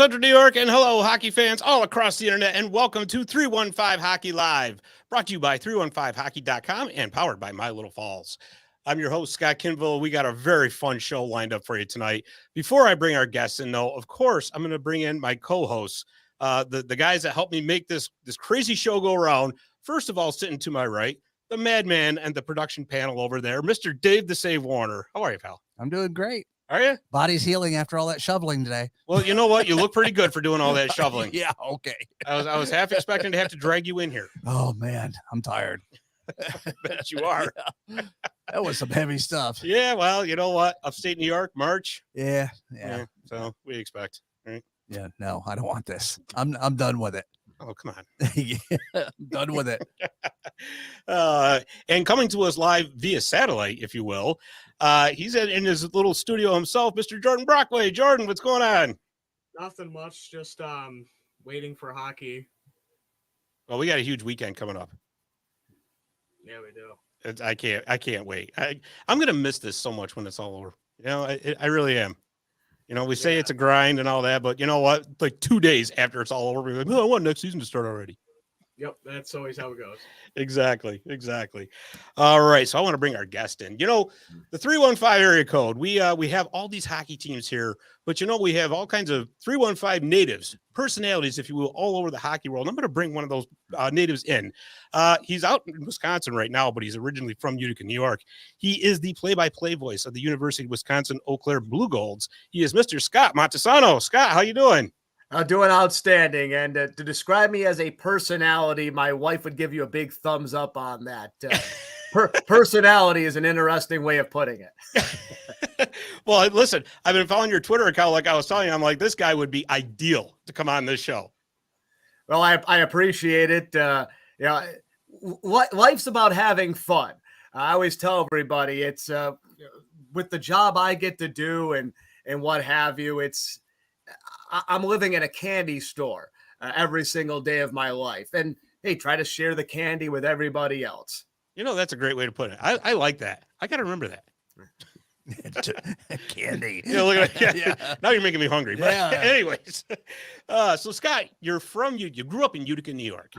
Central New York, and hello, hockey fans all across the internet, and welcome to 315 Hockey Live, brought to you by 315hockey.com and powered by My Little Falls. I'm your host, Scott Kinville. We got a very fun show lined up for you tonight. Before I bring our guests in, though, of course, I'm going to bring in my co-hosts, the guys that helped me make this crazy show go around. First of all, sitting to my right, the madman and the production panel over there, Mr. Dave the Save Warner. How are you, pal? I'm doing great. Are you? Body's healing after all that shoveling today. Well, you know what? You look pretty good for doing all that shoveling. Yeah, okay. I was half expecting to have to drag you in here. Oh, man, I'm tired. I bet you are. Yeah. That was some heavy stuff. Yeah, well, you know what? Upstate New York, March. Yeah. So we expect, right? Yeah, no, I don't want this. I'm done with it. Oh, come on. Yeah, I'm done with it. And coming to us live via satellite, if you will, he's in his little studio himself, Mr. Jordan Brockway. Jordan, what's going on? Nothing much, just waiting for hockey. Well, we got a huge weekend coming up. Yeah, we do. I can't wait. I'm going to miss this so much when it's all over. You know, I really am. You know, we say it's a grind and all that, but you know what? Like 2 days after it's all over, we're like, no, I want next season to start already. Yep, that's always how it goes. Exactly. All right, so I want to bring our guest in. You know, the 315 area code, we have all these hockey teams here, but you know, we have all kinds of 315 natives, personalities, if you will, all over the hockey world. I'm going to bring one of those natives in. He's out in Wisconsin right now, but he's originally from Utica, New York. He is the play-by-play voice of the University of Wisconsin-Eau Claire Blue Golds. He is Mr. Scott Montesano. Scott, how you doing? Doing outstanding. And to describe me as a personality, my wife would give you a big thumbs up on that. Personality is an interesting way of putting it. Well, listen, I've been following your Twitter account like I was telling you. I'm like, this guy would be ideal to come on this show. Well, I appreciate it. You know, life's about having fun. I always tell everybody it's with the job I get to do and what have you, I'm living in a candy store every single day of my life. And hey, try to share the candy with everybody else. You know, that's a great way to put it. I like that. I got to remember that. Candy. You know, look at that. Yeah. Now you're making me hungry. But Yeah. anyways, so Scott, you grew up in Utica, New York.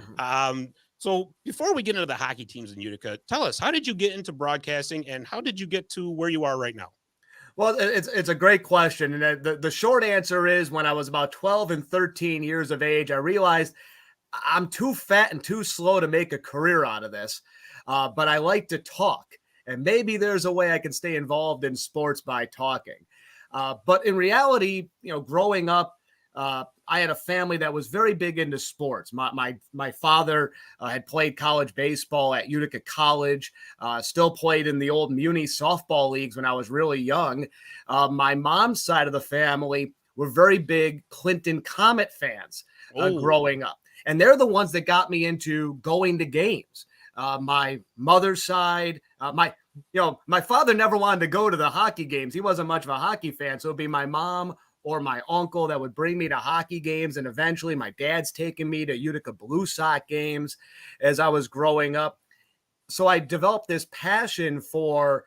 So before we get into the hockey teams in Utica, tell us, how did you get into broadcasting and how did you get to where you are right now? Well, it's a great question. And the short answer is when I was about 12 and 13 years of age, I realized I'm too fat and too slow to make a career out of this. But I like to talk. And maybe there's a way I can stay involved in sports by talking. But in reality, you know, growing up, I had a family that was very big into sports. My father had played college baseball at Utica College, still played in the old Muni softball leagues when I was really young. My mom's side of the family were very big Clinton Comet fans growing up. And they're the ones that got me into going to games. My mother's side, my father never wanted to go to the hockey games. He wasn't much of a hockey fan. So it'd be my mom or my uncle that would bring me to hockey games. And eventually my dad's taking me to Utica Blue Sox games as I was growing up. So I developed this passion for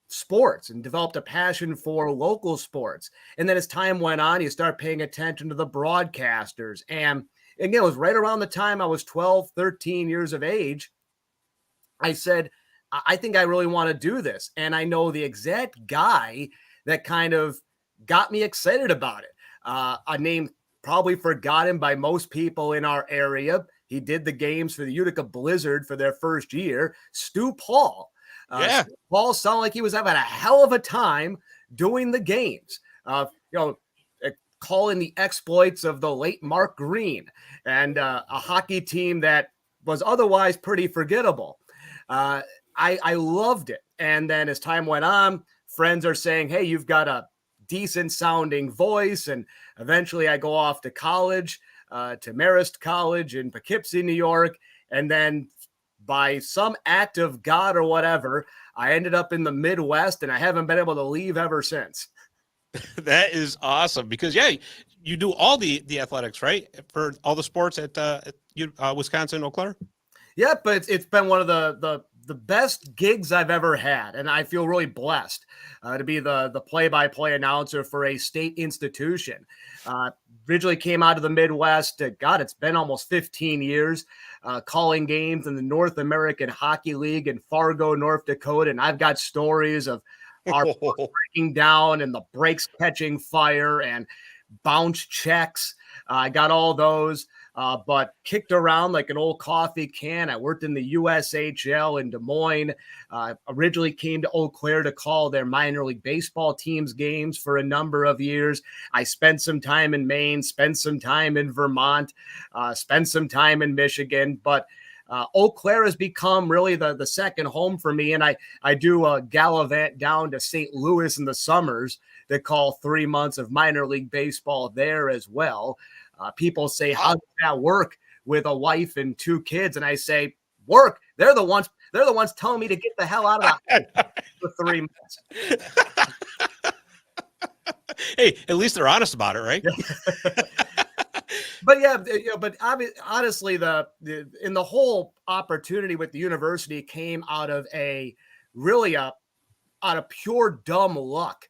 sports and developed a passion for local sports. And then as time went on, you start paying attention to the broadcasters. And again, it was right around the time I was 12, 13 years of age. I said, I think I really want to do this. And I know the exact guy that kind of got me excited about it. A name probably forgotten by most people in our area. He did the games for the Utica Blizzard for their first year. Stu Paul. Paul sounded like he was having a hell of a time doing the games. Calling the exploits of the late Mark Green and a hockey team that was otherwise pretty forgettable. I loved it. And then as time went on, friends are saying, hey, you've got a decent sounding voice. And eventually I go off to college, to Marist College in Poughkeepsie, New York. And then by some act of God or whatever, I ended up in the Midwest and I haven't been able to leave ever since. That is awesome because, yeah, you do all the athletics, right? For all the sports at Wisconsin-Eau Claire? Yeah, but it's been one of the the best gigs I've ever had, and I feel really blessed to be the play-by-play announcer for a state institution. Originally came out of the Midwest. God, it's been almost 15 years calling games in the North American Hockey League in Fargo, North Dakota, and I've got stories of our breaking down and the breaks catching fire and bounce checks. I got all those. But kicked around like an old coffee can. I worked in the USHL in Des Moines. Originally came to Eau Claire to call their minor league baseball teams games for a number of years. I spent some time in Maine, spent some time in Vermont, spent some time in Michigan. But Eau Claire has become really the second home for me. And I do a gallivant down to St. Louis in the summers to call 3 months of minor league baseball there as well. People say, how does that work with a wife and 2 kids? And I say, work. They're the ones telling me to get the hell out of that for 3 months. Hey, at least they're honest about it, right? But yeah, but honestly, the whole opportunity with the university came out of out of pure dumb luck.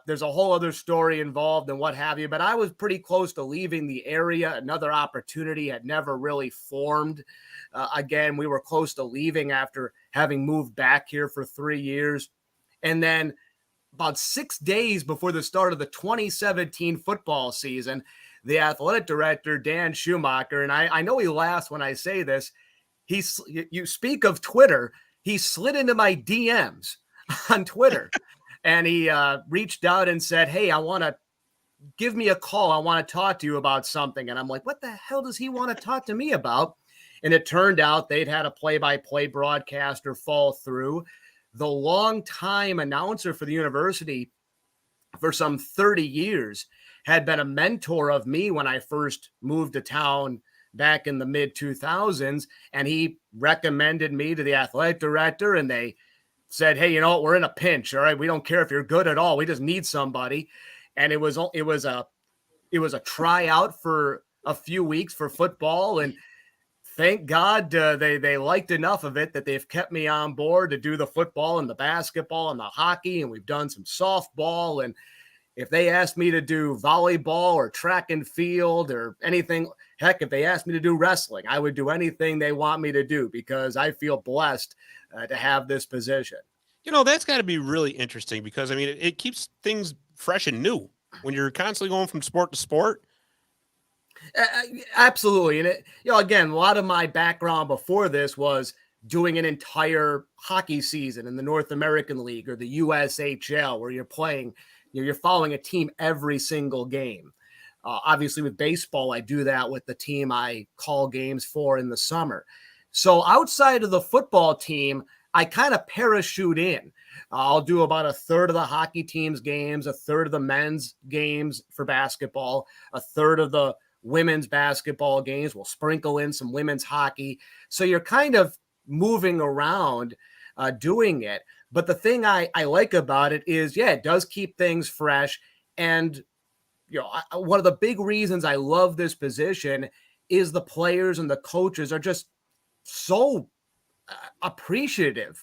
There's a whole other story involved and what have you, but I was pretty close to leaving the area. Another opportunity had never really formed. Again, we were close to leaving after having moved back here for 3 years. And then about 6 days before the start of the 2017 football season, the athletic director, Dan Schumacher, and I know he laughs when I say this, you speak of Twitter, he slid into my DMs on Twitter. And he reached out and said, hey, give me a call. I want to talk to you about something. And I'm like, what the hell does he want to talk to me about? And it turned out they'd had a play-by-play broadcaster fall through. The longtime announcer for the university for some 30 years had been a mentor of me when I first moved to town back in the mid-2000s. And he recommended me to the athletic director, and they said, hey, we're in a pinch. All right. We don't care if you're good at all. We just need somebody. And it was a tryout for a few weeks for football. And thank God they liked enough of it that they've kept me on board to do the football and the basketball and the hockey. And we've done some softball. And if they asked me to do volleyball or track and field or anything, heck, if they asked me to do wrestling, I would do anything they want me to do because I feel blessed to have this position. That's got to be really interesting because, it keeps things fresh and new when you're constantly going from sport to sport. Absolutely. And again, a lot of my background before this was doing an entire hockey season in the North American League or the USHL where you're playing, you're following a team every single game. Obviously with baseball, I do that with the team I call games for in the summer. So outside of the football team, I kind of parachute in. I'll do about a third of the hockey team's games, a third of the men's games for basketball, a third of the women's basketball games. We'll sprinkle in some women's hockey. So you're kind of moving around doing it. But the thing I like about it is, it does keep things fresh. And, one of the big reasons I love this position is the players and the coaches are just so appreciative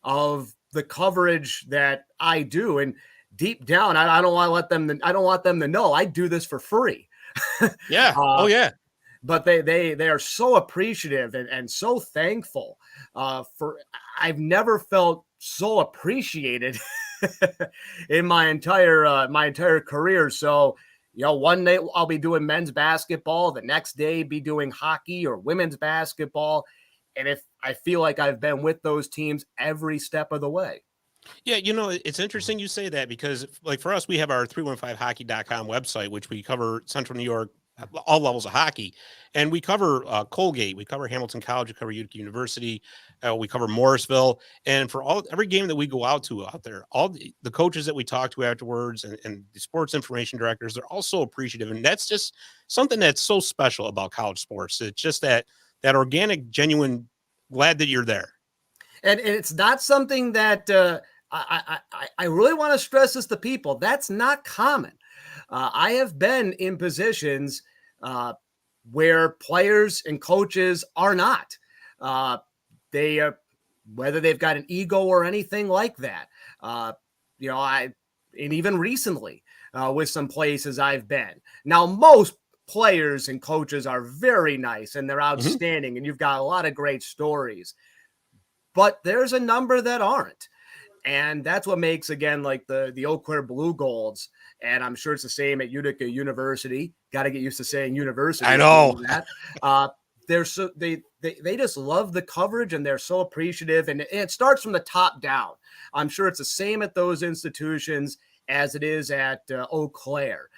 of the coverage that I do. And deep down, I don't want them to know I do this for free. Yeah. Oh yeah. But they are so appreciative and so thankful I've never felt so appreciated in my entire career. So, one day I'll be doing men's basketball, the next day be doing hockey or women's basketball. And if I feel like I've been with those teams every step of the way. Yeah, it's interesting you say that because, like, for us, we have our 315hockey.com website, which we cover Central New York, all levels of hockey. And we cover Colgate, we cover Hamilton College, we cover Utica University, we cover Morrisville. And for every game that we go out there, all the coaches that we talk to afterwards and the sports information directors, they're all so appreciative. And that's just something that's so special about college sports. It's just that organic, genuine, glad that you're there. And it's not something that I really want to stress this to people. That's not common. I have been in positions where players and coaches are not. They whether they've got an ego or anything like that. And even recently with some places I've been. Now, most players and coaches are very nice and they're outstanding, and you've got a lot of great stories, but there's a number that aren't. And that's what makes, again, like the Eau Claire Blue Golds, and I'm sure it's the same at Utica University. Got to get used to saying university. I know that. They just love the coverage, and they're so appreciative, and it starts from the top down. I'm sure it's the same at those institutions as it is at Eau Claire.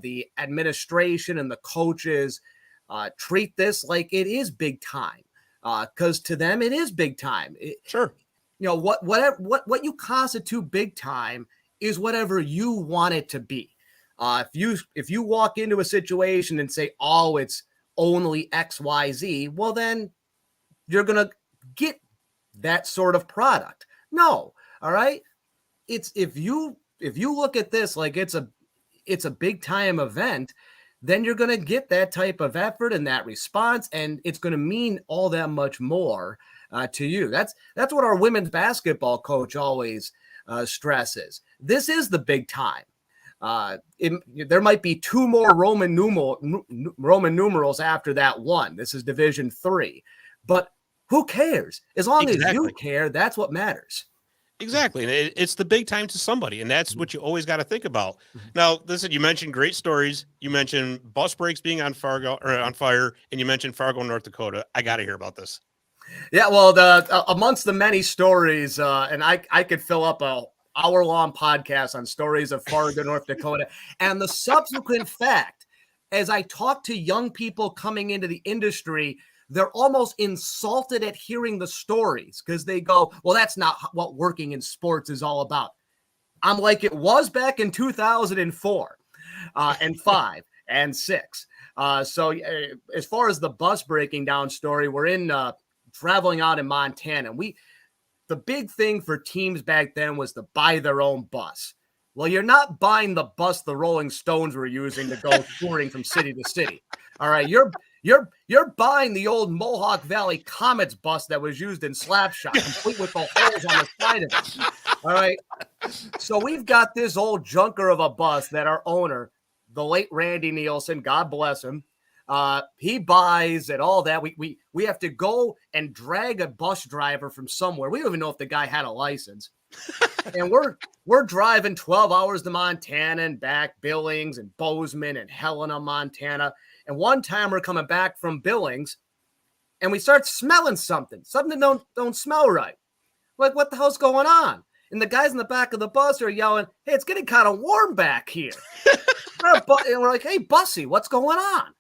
The administration and the coaches treat this like it is big time, because to them it is big time. Sure. What you constitute big time is whatever you want it to be. If you walk into a situation and say, oh, it's only XYZ, well, then you're going to get that sort of product. No. All right. It's if you look at this like it's a big time event, then you're going to get that type of effort and that response, and it's going to mean all that much more to you. That's what our women's basketball coach always stresses. This is the big time. There might be two more Roman numerals after that one. This is Division III, but who cares? As long as you care, that's what matters. Exactly. And it's the big time to somebody. And that's what you always got to think about. Now, listen, you mentioned great stories. You mentioned bus breaks being on fire, and you mentioned Fargo, North Dakota. I got to hear about this. Yeah, well, amongst the many stories, and I could fill up a hour-long podcast on stories of Fargo, North Dakota. And the subsequent fact, as I talk to young people coming into the industry, they're almost insulted at hearing the stories because they go, well, that's not what working in sports is all about. I'm like, it was back in 2004 and 5 and 6. So as far as the bus breaking down story, we're in traveling out in Montana. The big thing for teams back then was to buy their own bus. Well, you're not buying the bus the Rolling Stones were using to go touring from city to city. All right, you're buying the old Mohawk Valley Comets bus that was used in Slapshot, complete with the holes on the side of it. All right, so we've got this old junker of a bus that our owner, the late Randy Nielsen, God bless him, he buys and all that. We have to go and drag a bus driver from somewhere. We don't even know if the guy had a license. And we're driving 12 hours to Montana and back, Billings and Bozeman and Helena, Montana. And one time we're coming back from Billings and we start smelling something don't smell right. Like, what the hell's going on? And the guys in the back of the bus are yelling, hey, it's getting kind of warm back here. And we're like, hey, Bussy, what's going on?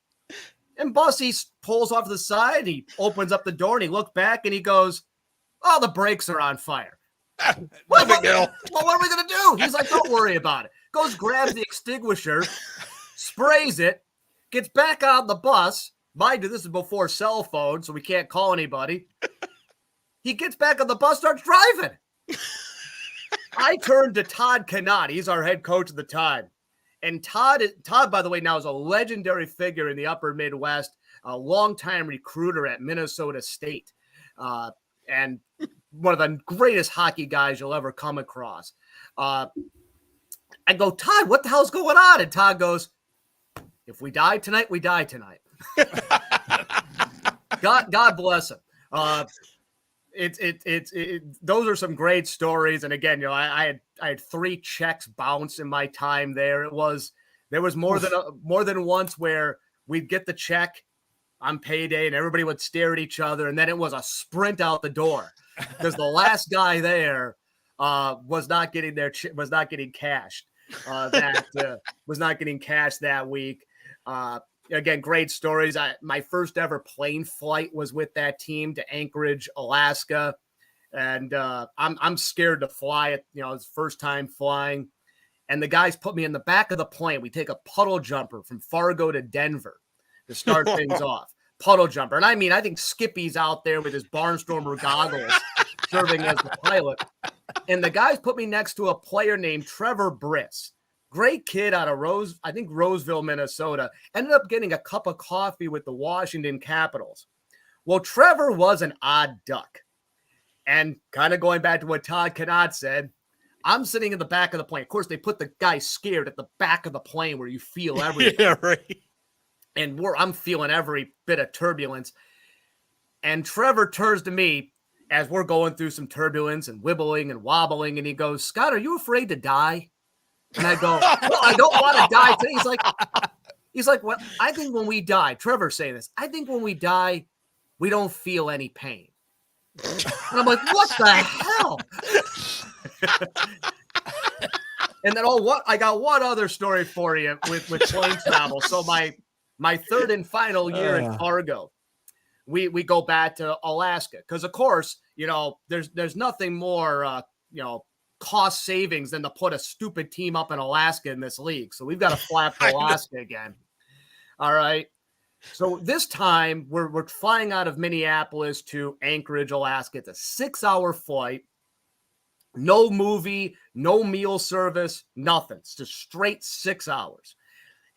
And Bussy pulls off to the side. He opens up the door and he looks back and he goes, oh, the brakes are on fire. What are we going to do? He's like, don't worry about it. Goes, grabs the extinguisher, sprays it, gets back on the bus. Mind you, this is before cell phone, so we can't call anybody. He gets back on the bus, starts driving. I turned to Todd Canott. He's our head coach at the time. And Todd, by the way, now is a legendary figure in the upper Midwest, a longtime recruiter at Minnesota State, and one of the greatest hockey guys you'll ever come across. I go, Todd, what the hell's going on? And Todd goes, if we die tonight, we die tonight. God bless him. Those are some great stories. And again, I had 3 checks bounce in my time there. There was more than once where we'd get the check on payday and everybody would stare at each other. And then it was a sprint out the door because the last guy there was not getting cashed. Was not getting cashed that week. Again, great stories. My first ever plane flight was with that team to Anchorage, Alaska. And I'm scared to fly it. It's first time flying. And the guys put me in the back of the plane. We take a puddle jumper from Fargo to Denver to start things off. Puddle jumper. And I think Skippy's out there with his Barnstormer goggles serving as the pilot. And the guys put me next to a player named Trevor Briss. Great kid out of Roseville, Minnesota. Ended up getting a cup of coffee with the Washington Capitals. Well, Trevor was an odd duck. And kind of going back to what Todd Connaught said, I'm sitting in the back of the plane. Of course, they put the guy scared at the back of the plane where you feel everything. Yeah, right. And I'm feeling every bit of turbulence. And Trevor turns to me as we're going through some turbulence and wibbling and wobbling. And he goes, Scott, are you afraid to die? And I go, well, I don't want to die today. He's like, well, I think when we die, Trevor's saying this, I think when we die, we don't feel any pain. And I'm like, what the hell? And then I got one other story for you with plane travel. So my third and final year in Fargo, we go back to Alaska because, of course, there's nothing more cost savings than to put a stupid team up in Alaska in this league. So we've got to fly up to Alaska again. All right. So this time we're flying out of Minneapolis to Anchorage, Alaska. It's a 6-hour flight. No movie, no meal service, nothing. It's just straight 6 hours.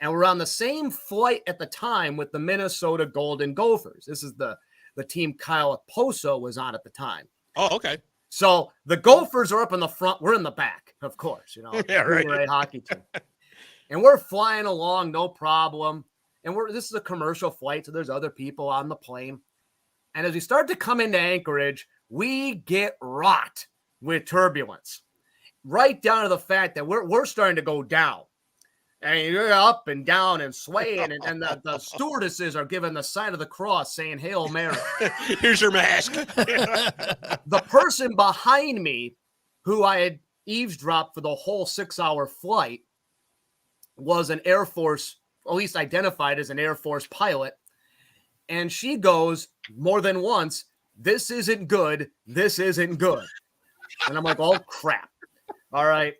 And we're on the same flight at the time with the Minnesota Golden Gophers. This is the team Kyle Poso was on at the time. Oh, okay. So the Gophers are up in the front. We're in the back, of course. Yeah, right. We're a hockey team. And we're flying along, no problem. And this is a commercial flight, so there's other people on the plane. And as we start to come into Anchorage, we get rocked with turbulence, right down to the fact that we're starting to go down. And you're up and down and swaying, and the stewardesses are giving the sign of the cross saying, Hail Mary. Here's your mask. The person behind me, who I had eavesdropped for the whole 6-hour flight, was an Air Force, at least identified as an Air Force pilot. And she goes more than once, this isn't good. This isn't good. And I'm like, oh, crap. All right.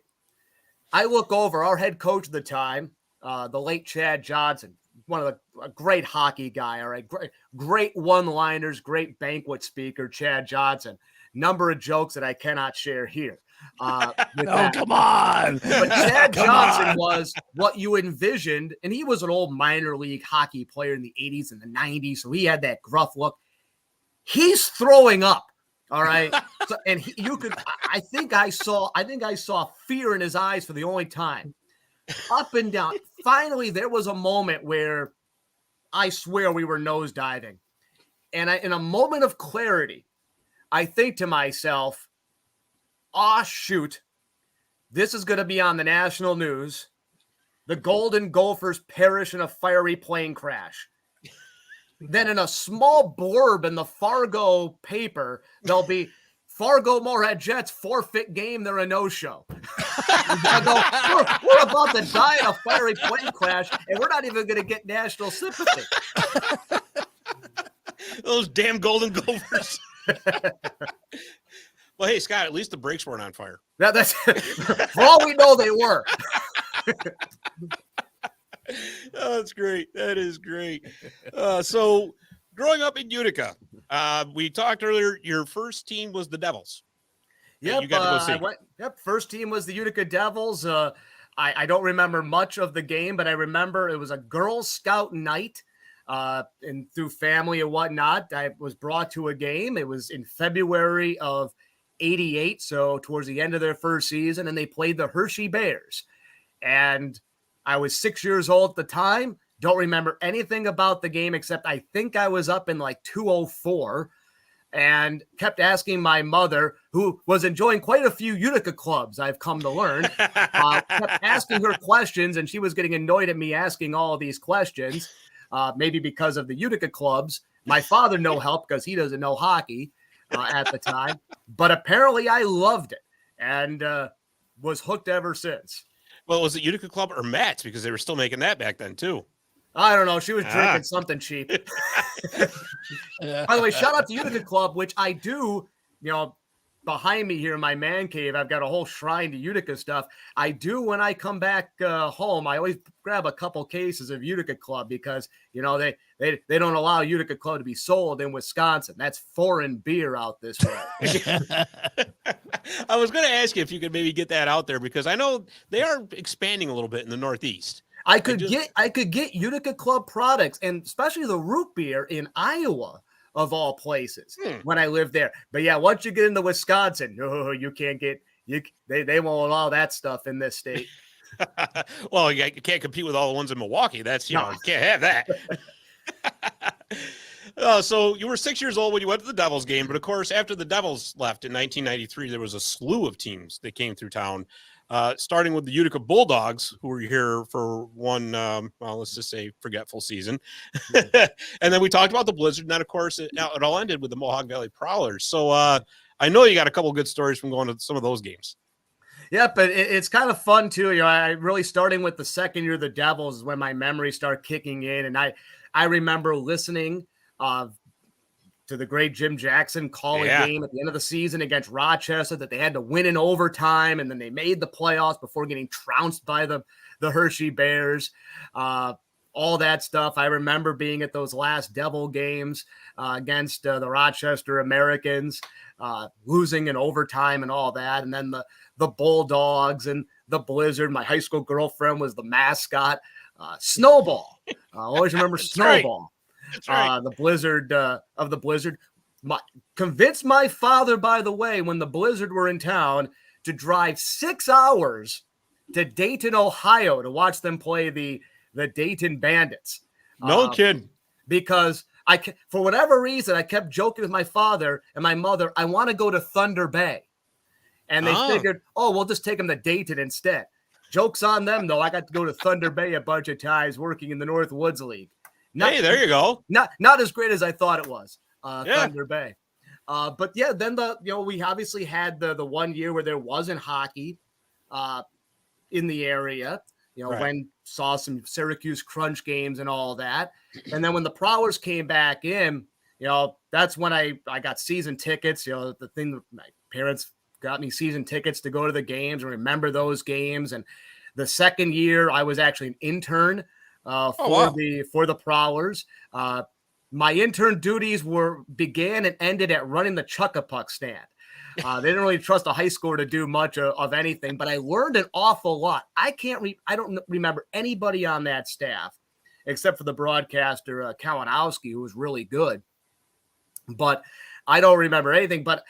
I look over our head coach at the time, the late Chad Johnson, a great hockey guy. All right. Great one-liners, great banquet speaker, Chad Johnson. Number of jokes that I cannot share here. Come on. But Chad Johnson was what you envisioned. And he was an old minor league hockey player in the 80s and the 90s. So he had that gruff look. He's throwing up. All right. So, and I think I saw fear in his eyes for the only time. Up and down. Finally, there was a moment where I swear we were nosediving. And in a moment of clarity, I think to myself, shoot, this is going to be on the national news. The Golden Gophers perish in a fiery plane crash. Then in a small blurb in the Fargo paper, there'll be Fargo Moorhead Jets forfeit game. They're a no-show. I go, we're about to die in a fiery plane crash, and we're not even going to get national sympathy. Those damn Golden Gophers. Well, hey, Scott, at least the brakes weren't on fire. That's for all we know, they were. Oh, that's great. That is great. So growing up in Utica, we talked earlier, your first team was the Devils. Yep. You got to go see. First team was the Utica Devils. I don't remember much of the game, but I remember it was a Girl Scout night and through family and whatnot. I was brought to a game. It was in February of 88. So towards the end of their first season, and they played the Hershey Bears. And I was 6 years old at the time. Don't remember anything about the game except I think I was up in like 204 and kept asking my mother, who was enjoying quite a few Utica clubs, I've come to learn, kept asking her questions, and she was getting annoyed at me asking all of these questions, maybe because of the Utica clubs. My father, no help because he doesn't know hockey at the time. But apparently I loved it and was hooked ever since. Well, was it Utica Club or Matt's? Because they were still making that back then, too. I don't know. She was drinking something cheap. By the way, shout out to Utica Club, which I do, behind me here in my man cave, I've got a whole shrine to Utica stuff. I do when I come back home, I always grab a couple cases of Utica Club because, they don't allow Utica Club to be sold in Wisconsin. That's foreign beer out this way. I was going to ask you if you could maybe get that out there because I know they are expanding a little bit in the Northeast. I could get Utica Club products, and especially the root beer in Iowa. of all places when I lived there. But yeah, once you get into Wisconsin, no, you can't get they won't allow that stuff in this state. Well, you can't compete with all the ones in Milwaukee. That's, you know, you can't have that. So you were 6 years old when you went to the Devils game, but of course, after the Devils left in 1993, there was a slew of teams that came through town, starting with the Utica Bulldogs, who were here for one, well, let's just say forgetful season. And then we talked about the Blizzard, and then, of course, it all ended with the Mohawk Valley Prowlers. So I know you got a couple good stories from going to some of those games. Yeah, but it's kind of fun too. You know, I really starting with the second year of the Devils is when my memories start kicking in, and I remember listening to the great Jim Jackson call a game at the end of the season against Rochester that they had to win in overtime, and then they made the playoffs before getting trounced by the Hershey Bears. All that stuff. I remember being at those last Devil games against the Rochester Americans, losing in overtime and all that, and then the Bulldogs and the Blizzard. My high school girlfriend was the mascot. Snowball. I always remember Snowball. That's right. The Blizzard of the Blizzard. Convinced my father, by the way, when the Blizzard were in town, to drive 6 hours to Dayton, Ohio to watch them play the Dayton Bandits. No kidding. Because for whatever reason, I kept joking with my father and my mother, I want to go to Thunder Bay. And they figured, we'll just take them to Dayton instead. Joke's on them, though. I got to go to Thunder Bay a bunch of times working in the North Woods League. Hey, there you go. Not as great as I thought it was, Thunder Bay. But yeah, then we obviously had the 1 year where there wasn't hockey in the area. You know, when saw some Syracuse Crunch games and all that. And then when the Prowlers came back in, you know, that's when I got season tickets. You know, the thing that my parents got me season tickets to go to the games and remember those games. And the second year I was actually an intern for the Prowlers. My intern duties began and ended at running the Chuck-a-Puck stand. They didn't really trust a high schooler to do much of anything, but I learned an awful lot. I don't remember anybody on that staff except for the broadcaster Kalinowski, who was really good. But I don't remember anything. But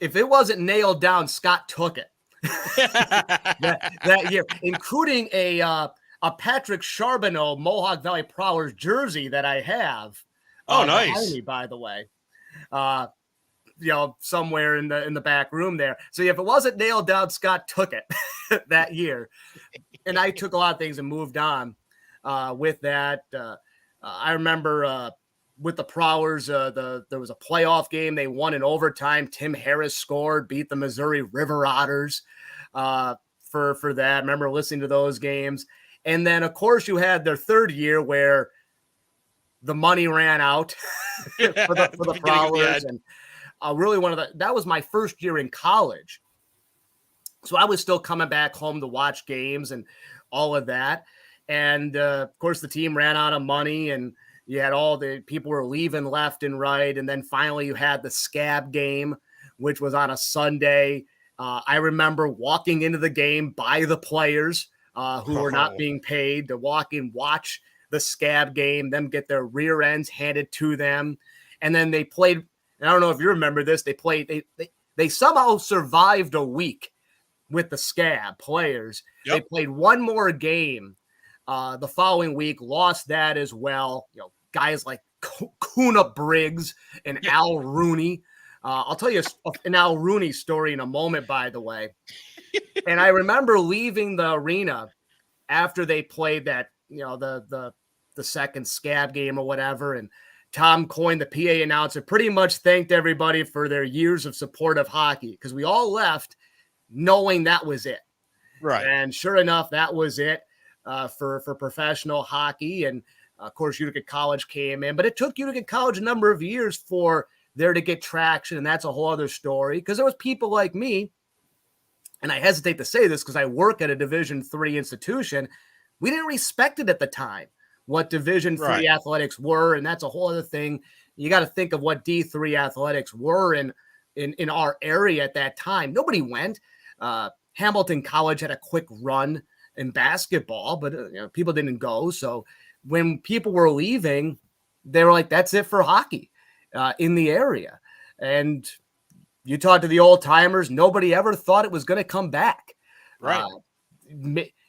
if it wasn't nailed down, Scott took it that year, including a Patrick Charbonneau Mohawk Valley Prowlers jersey that I have. Nice. Behind me, by the way. You know, somewhere in the back room there. So if it wasn't nailed down, Scott took it that year. And I took a lot of things and moved on with that. I remember with the Prowlers, there was a playoff game. They won in overtime. Tim Harris scored, beat the Missouri River Otters for that. I remember listening to those games. And then, of course, you had their third year where the money ran out for the Prowlers. And really that was my first year in college. So I was still coming back home to watch games and all of that. And, of course, the team ran out of money and you had all the people were leaving left and right. And then finally you had the Scab game, which was on a Sunday. I remember walking into the game by the players who were not being paid to walk in, watch the Scab game, them get their rear ends handed to them. And then they played, and I don't know if you remember this, they somehow survived a week with the Scab players. Yep. They played one more game the following week, lost that as well. You know, guys like Kuna Briggs and Al Rooney. I'll tell you an Al Rooney story in a moment, by the way. And I remember leaving the arena after they played that, you know, the second Scab game or whatever. And Tom Coyne, the PA announcer, pretty much thanked everybody for their years of support of hockey because we all left knowing that was it. Right. And sure enough, that was it for professional hockey. And of course, Utica College came in, but it took Utica College a number of years for there to get traction. And that's a whole other story because there was people like me. And I hesitate to say this because I work at a Division III institution. We didn't respect it at the time, what Division III athletics were. And that's a whole other thing. You got to think of what D3 athletics were in our area at that time. Nobody went. Hamilton College had a quick run in basketball, but people didn't go. So when people were leaving, they were like, that's it for hockey. in the area. And you talk to the old timers, nobody ever thought it was going to come back. Right.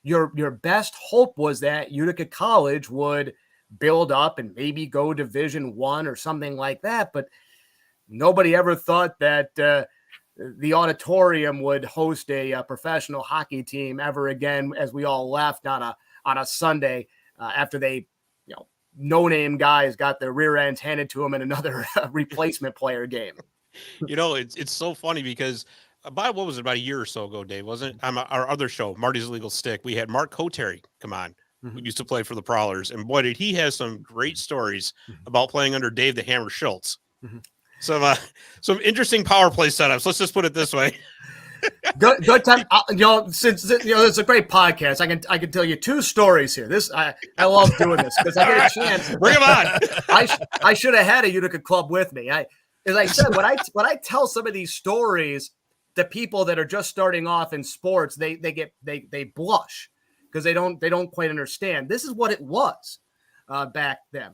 Your best hope was that Utica College would build up and maybe go Division I or something like that. But nobody ever thought that the auditorium would host a professional hockey team ever again, as we all left on a Sunday after they, no-name guys got their rear ends handed to them in another replacement player game. It's so funny because about a year or so ago, Dave, wasn't it? On our other show, Marty's Legal Stick, we had Mark Kotary come on, who used to play for the Prowlers. And boy, did he have some great stories about playing under Dave the Hammer Schultz. Some interesting power play setups. Let's just put it this way. Good time. Since it's a great podcast, I can tell you 2 stories here. I love doing this because I get a chance. Bring them on. I should have had a Utica club with me. As I said, when I tell some of these stories to people that are just starting off in sports, they blush because they don't quite understand. This is what it was back then.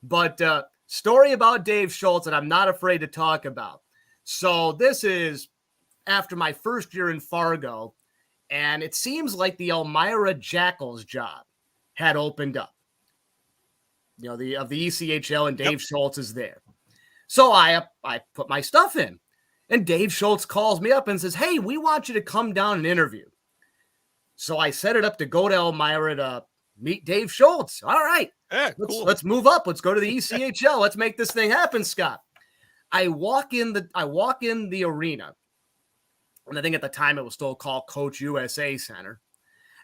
But story about Dave Schultz that I'm not afraid to talk about. So this is after my first year in Fargo, and it seems like the Elmira Jackals job had opened up. Of the ECHL, and Dave Schultz is there. So I put my stuff in, and Dave Schultz calls me up and says, "Hey, we want you to come down and interview." So I set it up to go to Elmira to meet Dave Schultz. All right, cool. Let's move up. Let's go to the ECHL. Let's make this thing happen, Scott. I walk in the arena, and I think at the time it was still called Coach USA Center.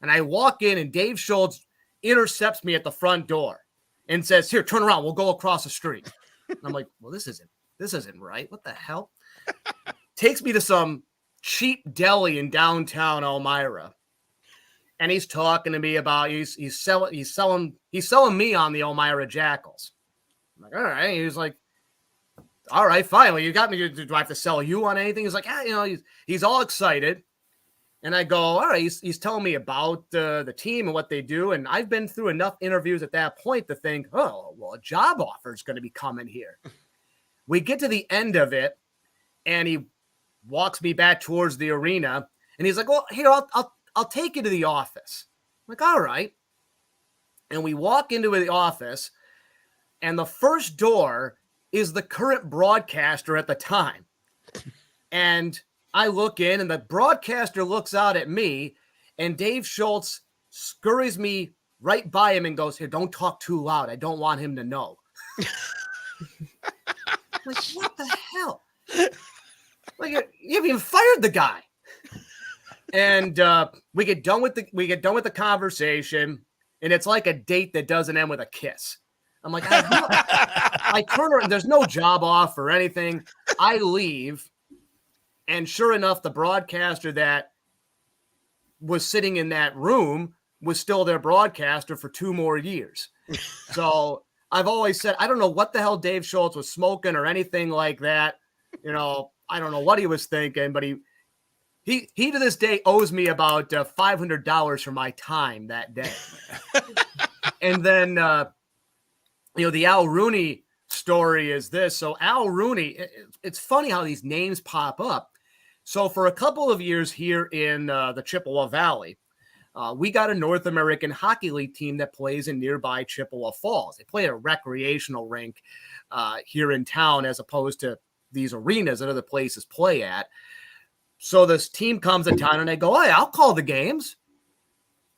And I walk in, and Dave Schultz intercepts me at the front door and says, "Here, turn around. We'll go across the street." And I'm like, well, this isn't right. What the hell? Takes me to some cheap deli in downtown Elmira. And he's talking to me about he's selling me on the Elmira Jackals. I'm like, all right. He's like, all right, fine. Well, you got me. Do I have to sell you on anything? He's like, he's all excited. And I go, all right, he's telling me about the team and what they do. And I've been through enough interviews at that point to think, oh, well, a job offer is going to be coming here. We get to the end of it, and he walks me back towards the arena. And he's like, well, here, I'll take you to the office. I'm like, all right. And we walk into the office, and the first door is the current broadcaster at the time. And I look in, and the broadcaster looks out at me, and Dave Schultz scurries me right by him and goes, "Here, don't talk too loud. I don't want him to know." Like, what the hell? Like, you haven't even fired the guy. And we get done with the conversation, and it's like a date that doesn't end with a kiss. I'm like, I turn around, there's no job offer or anything. I leave. And sure enough, the broadcaster that was sitting in that room was still their broadcaster for 2 more years. So I've always said, I don't know what the hell Dave Schultz was smoking or anything like that. I don't know what he was thinking, but he to this day owes me about $500 for my time that day. And then, the Al Rooney story is this. So Al Rooney, it's funny how these names pop up. So for a couple of years here in the Chippewa Valley, we got a North American Hockey League team that plays in nearby Chippewa Falls. They play at a recreational rink here in town as opposed to these arenas that other places play at. So this team comes to town, and they go, "Hey, I'll call the games."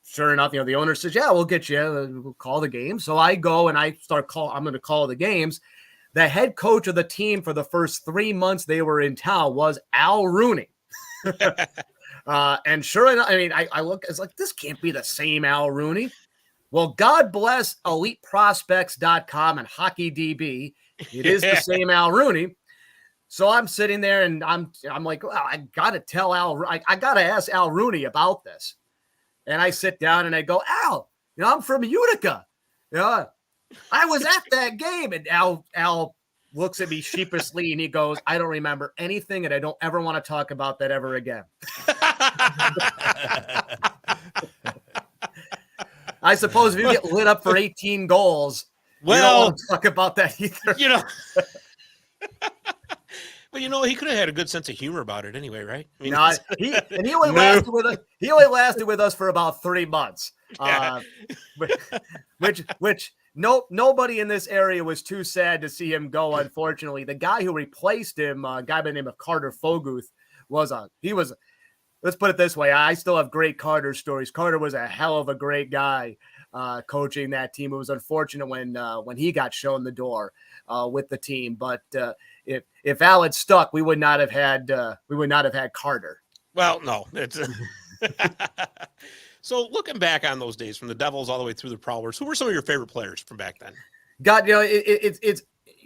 Sure enough, the owner says, "Yeah, we'll get you. We'll call the games." So I go and I'm going to call the games. The head coach of the team for the first 3 months they were in town was Al Rooney. And sure enough, I look, it's like, this can't be the same Al Rooney. Well, God bless EliteProspects.com and HockeyDB. It is the same Al Rooney. So I'm sitting there, and I'm like, well, I got to tell Al, I got to ask Al Rooney about this. And I sit down and I go, "Al, I'm from Utica. I was at that game." And Al looks at me sheepishly, and he goes, "I don't remember anything, and I don't ever want to talk about that ever again." I suppose if you get lit up for 18 goals, you don't want to talk about that either. But he could have had a good sense of humor about it anyway, right? I mean, he only lasted with us. He only lasted with us for about 3 months. Yeah. Which nobody in this area was too sad to see him go. Unfortunately, the guy who replaced him, a guy by the name of Carter Foguth, let's put it this way. I still have great Carter stories. Carter was a hell of a great guy coaching that team. It was unfortunate when he got shown the door with the team. But if Al had stuck, we would not have had Carter. Well, no, it's so looking back on those days from the Devils all the way through the Prowlers, who were some of your favorite players from back then? God, it's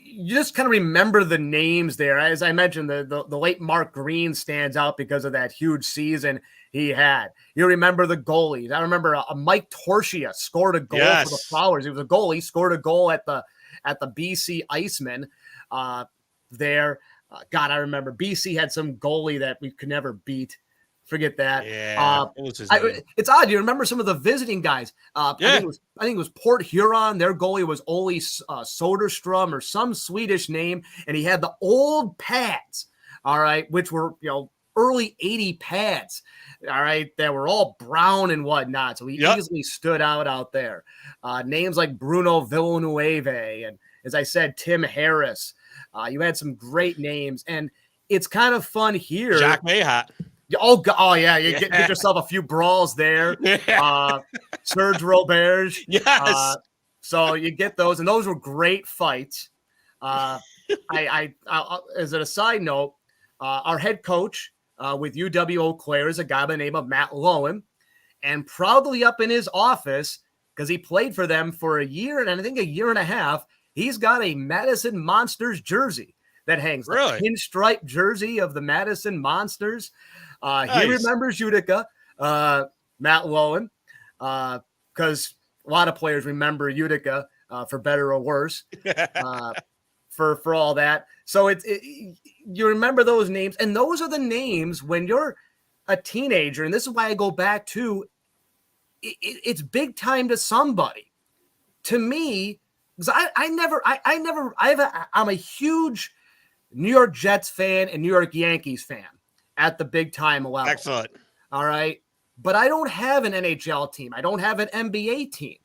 you just kind of remember the names there. As I mentioned, the late Mark Green stands out because of that huge season he had. You remember the goalies. I remember a Mike Torchia scored a goal for the Prowlers. He was a goalie, scored a goal at the BC Iceman there. God, I remember BC had some goalie that we could never beat. Forget that. Yeah, it's odd. You remember some of the visiting guys. I think it was Port Huron. Their goalie was Ole Soderstrom or some Swedish name, and he had the old pads. All right, which were early 80 pads. All right, that were all brown and whatnot. So he easily stood out there. Names like Bruno Villanueva and, as I said, Tim Harris. You had some great names, and it's kind of fun here. Jacques Mayhat. Oh yeah, you get yourself a few brawls there. Serge Roberge. Yes. So you get those, and those were great fights. I as a side note, our head coach with UW-Eau Claire is a guy by the name of Matt Lowen, and proudly up in his office, because he played for them for a year and I think a year and a half, he's got a Madison Monsters jersey that hangs. Really? The pinstripe jersey of the Madison Monsters. Nice. He remembers Utica, Matt Lowen, because a lot of players remember Utica for better or worse, for all that. So you remember those names, and those are the names when you're a teenager. And this is why I go back to it's big time to somebody. To me, because I'm a huge New York Jets fan and New York Yankees fan at the big time level. Excellent. All right. But I don't have an NHL team. I don't have an NBA team.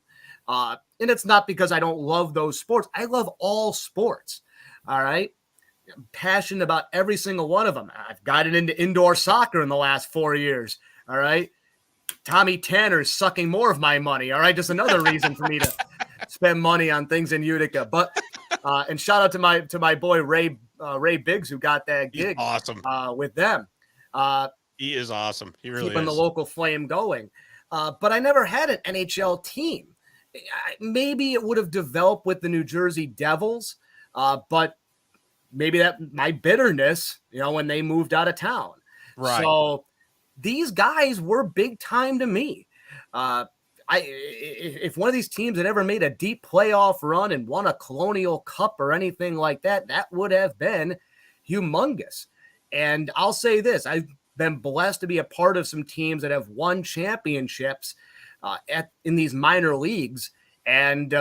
And it's not because I don't love those sports. I love all sports. All right. I'm passionate about every single one of them. I've gotten into indoor soccer in the last 4 years. All right. Tommy Tanner's sucking more of my money. All right. Just another reason for me to spend money on things in Utica. But and shout out to my boy Ray Biggs, who got that gig. He's awesome with them. He is awesome. He really keeping is. the local flame going. But I never had an NHL team. Maybe it would have developed with the New Jersey Devils, but maybe that my bitterness, when they moved out of town. Right. So these guys were big time to me. If one of these teams had ever made a deep playoff run and won a Colonial Cup or anything like that, that would have been humongous. And I'll say this, I've been blessed to be a part of some teams that have won championships in these minor leagues. And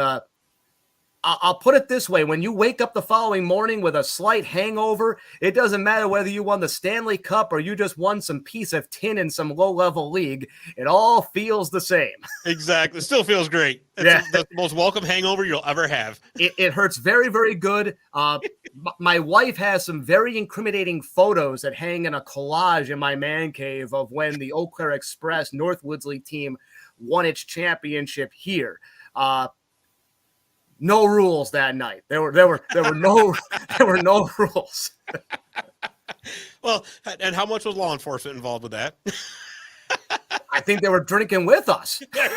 I'll put it this way. When you wake up the following morning with a slight hangover, it doesn't matter whether you won the Stanley Cup or you just won some piece of tin in some low-level league. It all feels the same. Exactly. It still feels great. That's the most welcome hangover you'll ever have. It hurts very, very good. My wife has some very incriminating photos that hang in a collage in my man cave of when the Eau Claire Express North Woodsley team won its championship here. No rules that night. There were no rules. Well, and how much was law enforcement involved with that? I think they were drinking with us. There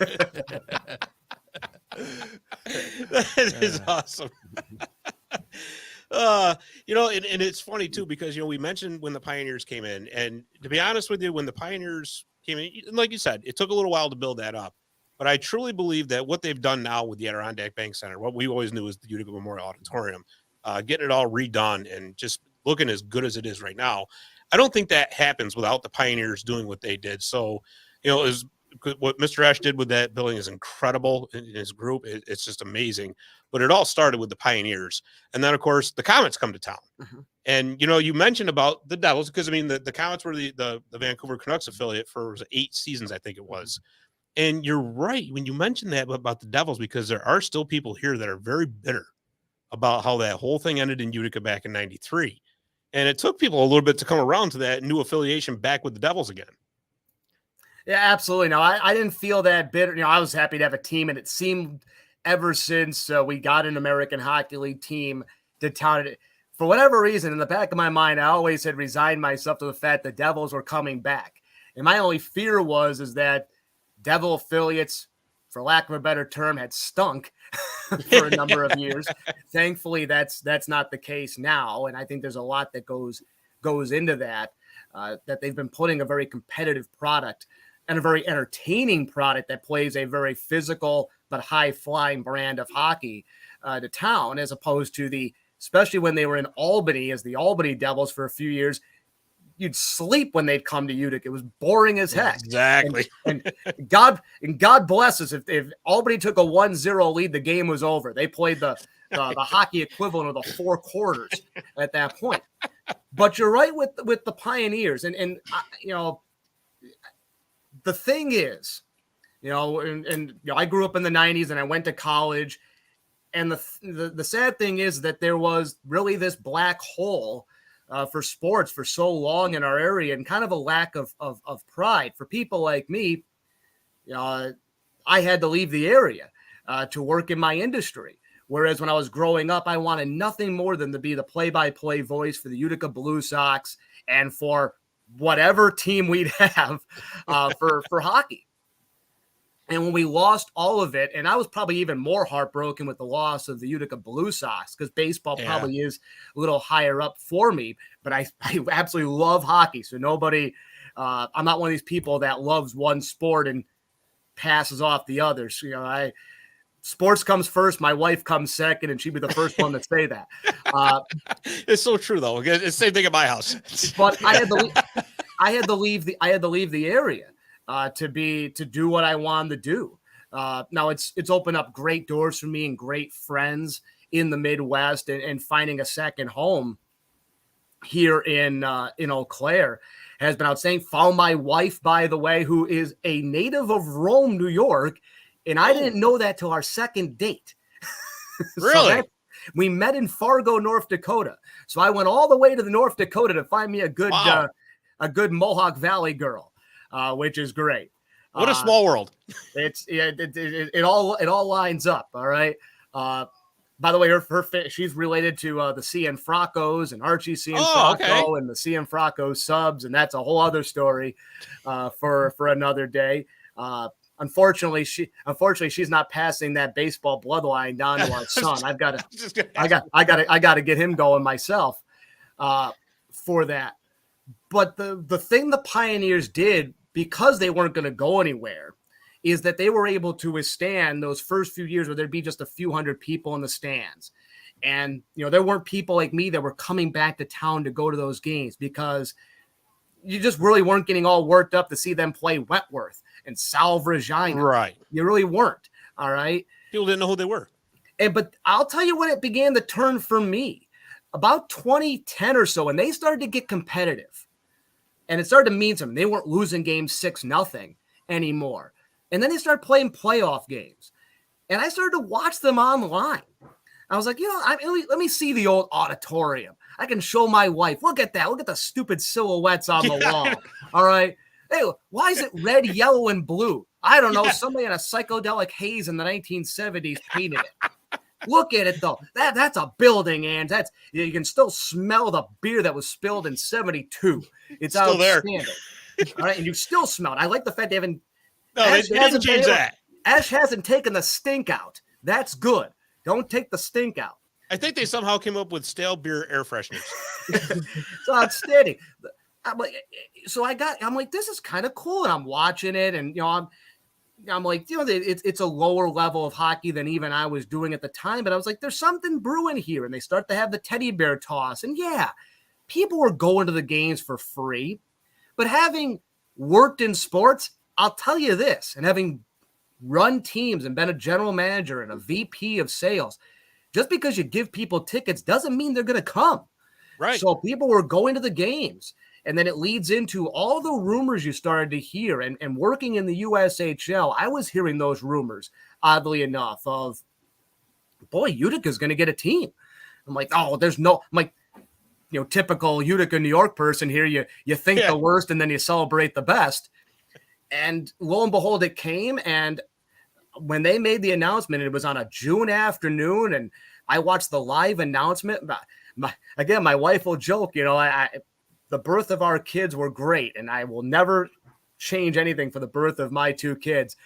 we go. That is awesome. And it's funny too, because we mentioned when the Pioneers came in, and to be honest with you, when the Pioneers came in, like you said, it took a little while to build that up. But I truly believe that what they've done now with the Adirondack Bank Center, what we always knew was the Utica Memorial Auditorium, getting it all redone and just looking as good as it is right now, I don't think that happens without the Pioneers doing what they did. So, what Mr. Ash did with that building is incredible in his group. It's just amazing. But it all started with the Pioneers. And then, of course, the Comets come to town. Mm-hmm. And, you mentioned about the Devils because, I mean, the Comets were the Vancouver Canucks affiliate for 8 seasons, I think it was. And you're right when you mentioned that about the Devils, because there are still people here that are very bitter about how that whole thing ended in Utica back in 93. And it took people a little bit to come around to that new affiliation back with the Devils again. Yeah, absolutely. No, I didn't feel that bitter. I was happy to have a team, and it seemed ever since we got an American Hockey League team to town, for whatever reason, in the back of my mind, I always had resigned myself to the fact the Devils were coming back. And my only fear is that Devil affiliates, for lack of a better term, had stunk for a number of years. Thankfully, that's not the case now. And I think there's a lot that goes into that, that they've been putting a very competitive product and a very entertaining product that plays a very physical but high-flying brand of hockey to town, as opposed to especially when they were in Albany as the Albany Devils for a few years, you'd sleep when they'd come to Utica. It was boring as heck. Exactly. And God bless us. If Albany took a 1-0 lead, the game was over. They played the hockey equivalent of the 4 quarters at that point. But you're right with the Pioneers. And the thing is, I grew up in the 90s and I went to college. And the sad thing is that there was really this black hole for sports for so long in our area, and kind of a lack of pride for people like me. I had to leave the area to work in my industry. Whereas when I was growing up, I wanted nothing more than to be the play-by-play voice for the Utica Blue Sox and for whatever team we'd have for hockey. And when we lost all of it, and I was probably even more heartbroken with the loss of the Utica Blue Sox, because baseball probably is a little higher up for me, but I absolutely love hockey. So I'm not one of these people that loves one sport and passes off the others. Sports comes first, my wife comes second, and she'd be the first one to say that. It's so true, though. It's the same thing at my house. But I had to leave the area. To do what I wanted to do. Now it's opened up great doors for me and great friends in the Midwest, and finding a second home here in Eau Claire has been outstanding. Found my wife, by the way, who is a native of Rome, New York, and I didn't know that till our second date. Really? We met in Fargo, North Dakota. So I went all the way to the North Dakota to find me a good Mohawk Valley girl. Which is great. What a small world. It all lines up. All right. By the way, she's related to the Cianfrancos and Archie Cianfranco and the Cianfranco subs, and that's a whole other story for another day. Unfortunately, she's not passing that baseball bloodline down to our son. I got to get him going myself for that. But the thing the Pioneers did, because they weren't going to go anywhere, is that they were able to withstand those first few years where there'd be just a few hundred people in the stands. And, there weren't people like me that were coming back to town to go to those games, because you just really weren't getting all worked up to see them play Wentworth and Salve Regina. Right. You really weren't. All right. People didn't know who they were. But I'll tell you when it began to turn for me. About 2010 or so, when they started to get competitive. And it started to mean something. They weren't losing games 6-0 anymore. And then they started playing playoff games. And I started to watch them online. I was like, let me see the old auditorium. I can show my wife. Look at that. Look at the stupid silhouettes on the wall. All right. Hey, why is it red, yellow, and blue? I don't know. Somebody in a psychedelic haze in the 1970s painted it. Look at it, though. That's a building, and you can still smell the beer that was spilled in 72. It's still outstanding. There. All right, and you still smell it. I like the fact they haven't. No, they didn't change that. Ash hasn't taken the stink out. That's good. Don't take the stink out. I think they somehow came up with stale beer air fresheners. It's outstanding. I'm like, this is kind of cool, and I'm watching it, and I'm like, it's a lower level of hockey than even I was doing at the time. But I was like, there's something brewing here. And they start to have the teddy bear toss. And people were going to the games for free. But having worked in sports, I'll tell you this, and having run teams and been a general manager and a VP of sales, just because you give people tickets doesn't mean they're going to come. Right. So people were going to the games. And then it leads into all the rumors you started to hear. And working in the USHL, I was hearing those rumors, oddly enough, of, boy, Utica's going to get a team. I'm like, oh, there's no – I'm like, you know, typical Utica, New York person here. You think the worst and then you celebrate the best. And lo and behold, it came. And when they made the announcement, it was on a June afternoon. And I watched the live announcement. My wife will joke, you know, the birth of our kids were great. And I will never change anything for the birth of my two kids.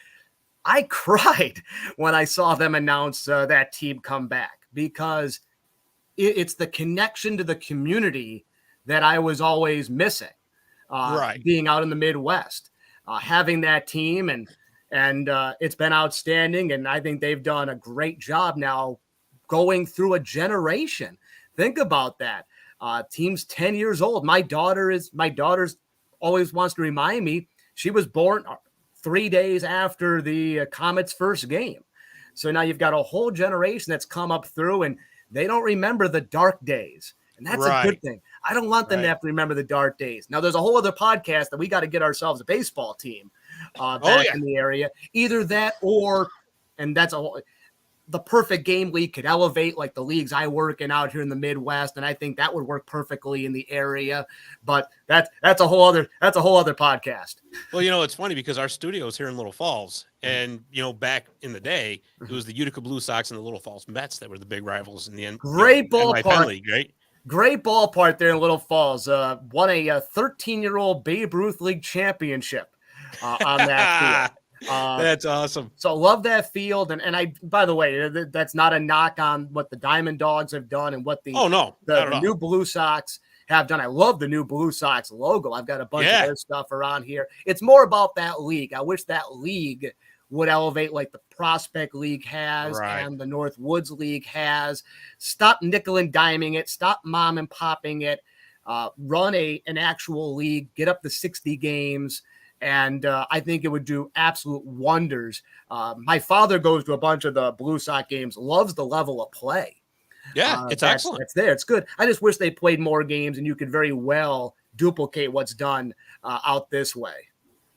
I cried when I saw them announce that team come back, because it's the connection to the community that I was always missing. Being out in the Midwest, having that team, and it's been outstanding. And I think they've done a great job now going through a generation. Think about that. Team's 10 years old. My daughter's always wants to remind me she was born 3 days after the Comets' first game. So now you've got a whole generation that's come up through, and they don't remember the dark days. And that's a good thing. I don't want them to have to remember the dark days. Now, there's a whole other podcast that we got to get ourselves a baseball team back in the area. Either that and that's the perfect game league could elevate like the leagues I work in out here in the Midwest. And I think that would work perfectly in the area. But that's a whole other podcast. Well, you know, it's funny because our studio's here in Little Falls, and, you know, back in the day, it was the Utica Blue Sox and the Little Falls Mets that were the big rivals in the end. Great ballpark. League, right? Great ballpark there in Little Falls. Won a 13-year-old Babe Ruth League championship on that field. That's awesome. So love that field. And I, by the way, that's not a knock on what the Diamond Dogs have done and what the new Blue Sox have done. I love the new Blue Sox logo. I've got a bunch of their stuff around here. It's more about that league. I wish that league would elevate like the Prospect League has and the North Woods League has. Stop nickel and diming it. Stop mom and popping it. Run an actual league. Get up to 60 games. And I think it would do absolute wonders. My father goes to a bunch of the Blue Sox games, loves the level of play. Yeah, it's excellent. It's there. It's good. I just wish they played more games, and you could very well duplicate what's done out this way.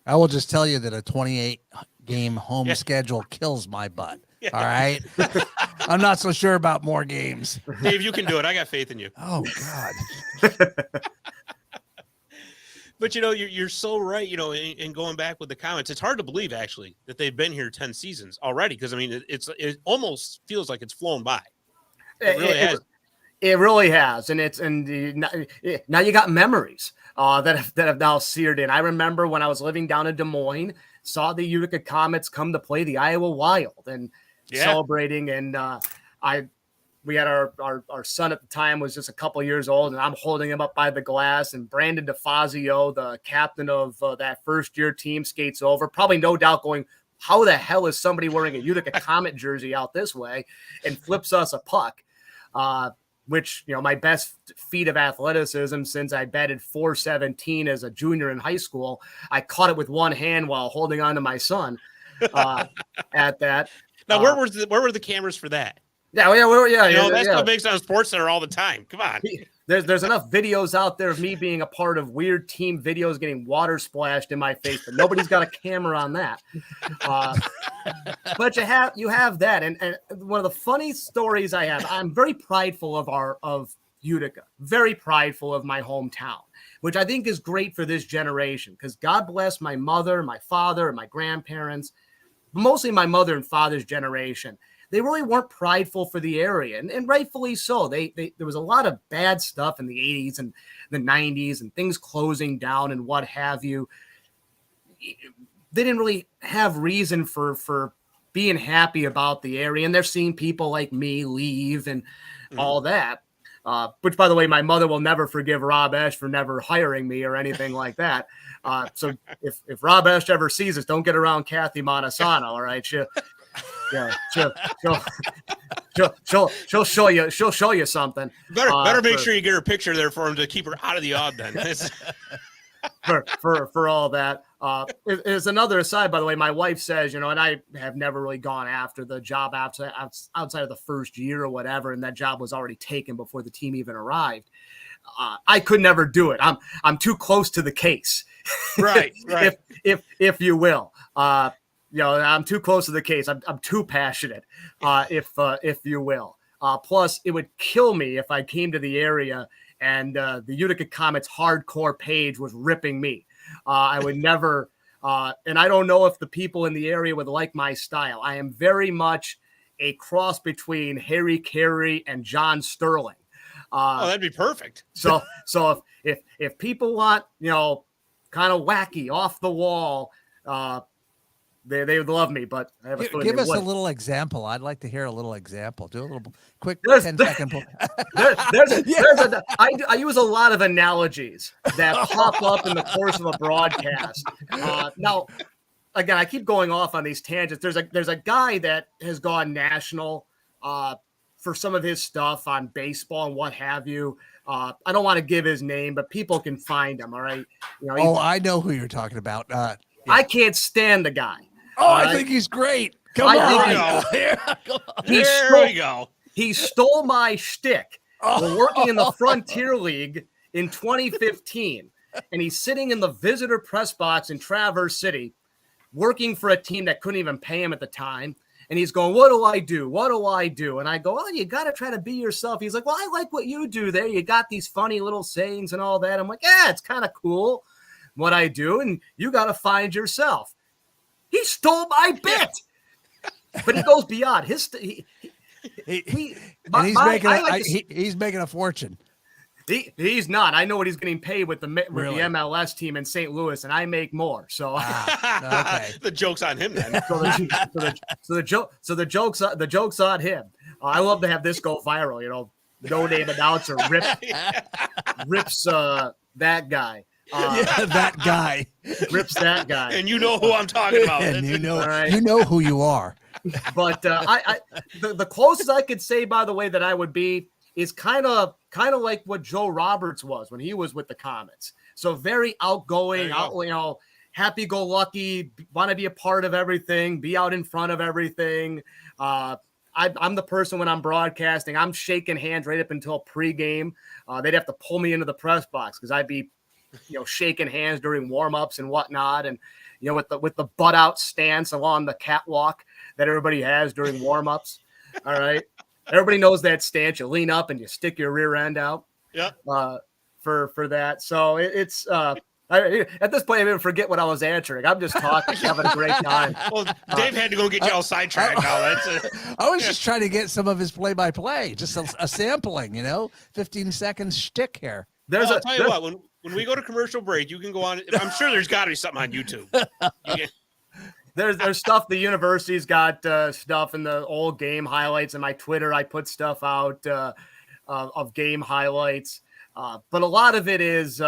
I will just tell you that a 28-game home schedule kills my butt. Yeah. All right. I'm not so sure about more games. Dave, you can do it. I got faith in you. Oh, God. But, you know, you're so right, you know, in going back with the Comets, it's hard to believe, actually, that they've been here 10 seasons already. Because, I mean, it almost feels like it's flown by. It really has. It really has. And now you got memories that have now seared in. I remember when I was living down in Des Moines, saw the Utica Comets come to play the Iowa Wild and celebrating. And we had our son at the time was just a couple of years old, and I'm holding him up by the glass, and Brandon DeFazio, the captain of that first year team, skates over, probably no doubt going, how the hell is somebody wearing a Utica Comet jersey out this way, and flips us a puck, which, you know, my best feat of athleticism since I batted .417 as a junior in high school. I caught it with one hand while holding on to my son at that. Now, where were the cameras for that? Yeah. You know, that's what makes on Sports Center all the time. Come on. There's enough videos out there of me being a part of weird team videos, getting water splashed in my face, but nobody's got a camera on that. But you have that, and one of the funny stories I have, I'm very prideful of Utica, very prideful of my hometown, which I think is great for this generation, because God bless my mother, my father, and my grandparents, mostly my mother and father's generation. They really weren't prideful for the area, and rightfully so. There was a lot of bad stuff in the 80s and the 90s and things closing down and what have you. They didn't really have reason for being happy about the area, and they're seeing people like me leave and all that, which, by the way, my mother will never forgive Rob Esch for never hiring me or anything like that. So if Rob Esch ever sees us, don't get around Kathy Montesano, all right? She'll show you something. Better make sure you get her picture there for him to keep her out of the odd then. for all that. As another aside, by the way, my wife says, and I have never really gone after the job outside of the first year or whatever, and that job was already taken before the team even arrived. I could never do it. I'm too close to the case, right? if you will. I'm too close to the case. I'm too passionate, if you will. Plus, it would kill me if I came to the area and the Utica Comets hardcore page was ripping me. I would never, and I don't know if the people in the area would like my style. I am very much a cross between Harry Carey and John Sterling. That'd be perfect. So if people want, kind of wacky, off the wall, they would love me, but I have a feeling give us a wouldn't. little example. I'd like to hear a little example. Do a little quick There's- 10-second. I use a lot of analogies that pop up in the course of a broadcast. Now, again, I keep going off on these tangents. There's a guy that has gone national for some of his stuff on baseball and what have you. I don't want to give his name, but people can find him. All right. I know who you're talking about. I can't stand the guy. I think he's great. Come I on. There we go. He stole my shtick. We're working in the Frontier League in 2015, and he's sitting in the visitor press box in Traverse City, working for a team that couldn't even pay him at the time. And he's going, what do I do? What do I do? And I go, you got to try to be yourself. He's like, well, I like what you do there. You got these funny little sayings and all that. I'm like, yeah, it's kind of cool what I do, and you got to find yourself. He stole my bit, but he goes beyond his. He's making a fortune. He's not. I know what he's getting paid with the MLS team in St. Louis, and I make more. So okay, the joke's on him then. So the joke's on him. I love to have this go viral. No name announcer rips that guy. That guy rips that guy, and you know who I'm talking about. And you right. know who you are. But the closest I could say, by the way, that I would be is kind of like what Joe Roberts was when he was with the Comets. So very outgoing, happy-go-lucky, want to be a part of everything, be out in front of everything. I'm the person when I'm broadcasting, I'm shaking hands right up until pregame. They'd have to pull me into the press box because I'd be shaking hands during warm-ups and whatnot, and with the butt out stance along the catwalk that everybody has during warm-ups. All right, everybody knows that stance. You lean up and you stick your rear end out. Yeah. For that, so it's at this point I even forget what I was answering. I'm just talking, having a great time. Well, Dave had to go get you all sidetracked. I was just trying to get some of his play-by-play, just a sampling, 15 seconds shtick here. I'll tell you what, when we go to commercial break, you can go on. I'm sure there's got to be something on YouTube. There's stuff. The university's got stuff in the old game highlights. And my Twitter, I put stuff out of game highlights. But a lot of it is,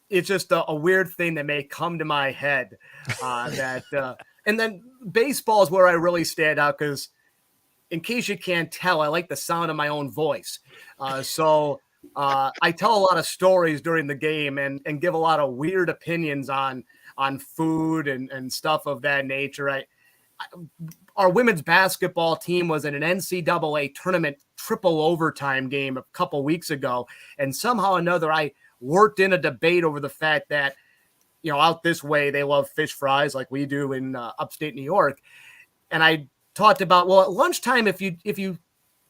it's just a weird thing that may come to my head. And then baseball is where I really stand out because, in case you can't tell, I like the sound of my own voice. So I tell a lot of stories during the game and give a lot of weird opinions on food and stuff of that nature. Our women's basketball team was in an NCAA tournament triple overtime game a couple weeks ago, and somehow or another I worked in a debate over the fact that out this way they love fish fries like we do in upstate New York, and I talked about, well, at lunchtime if you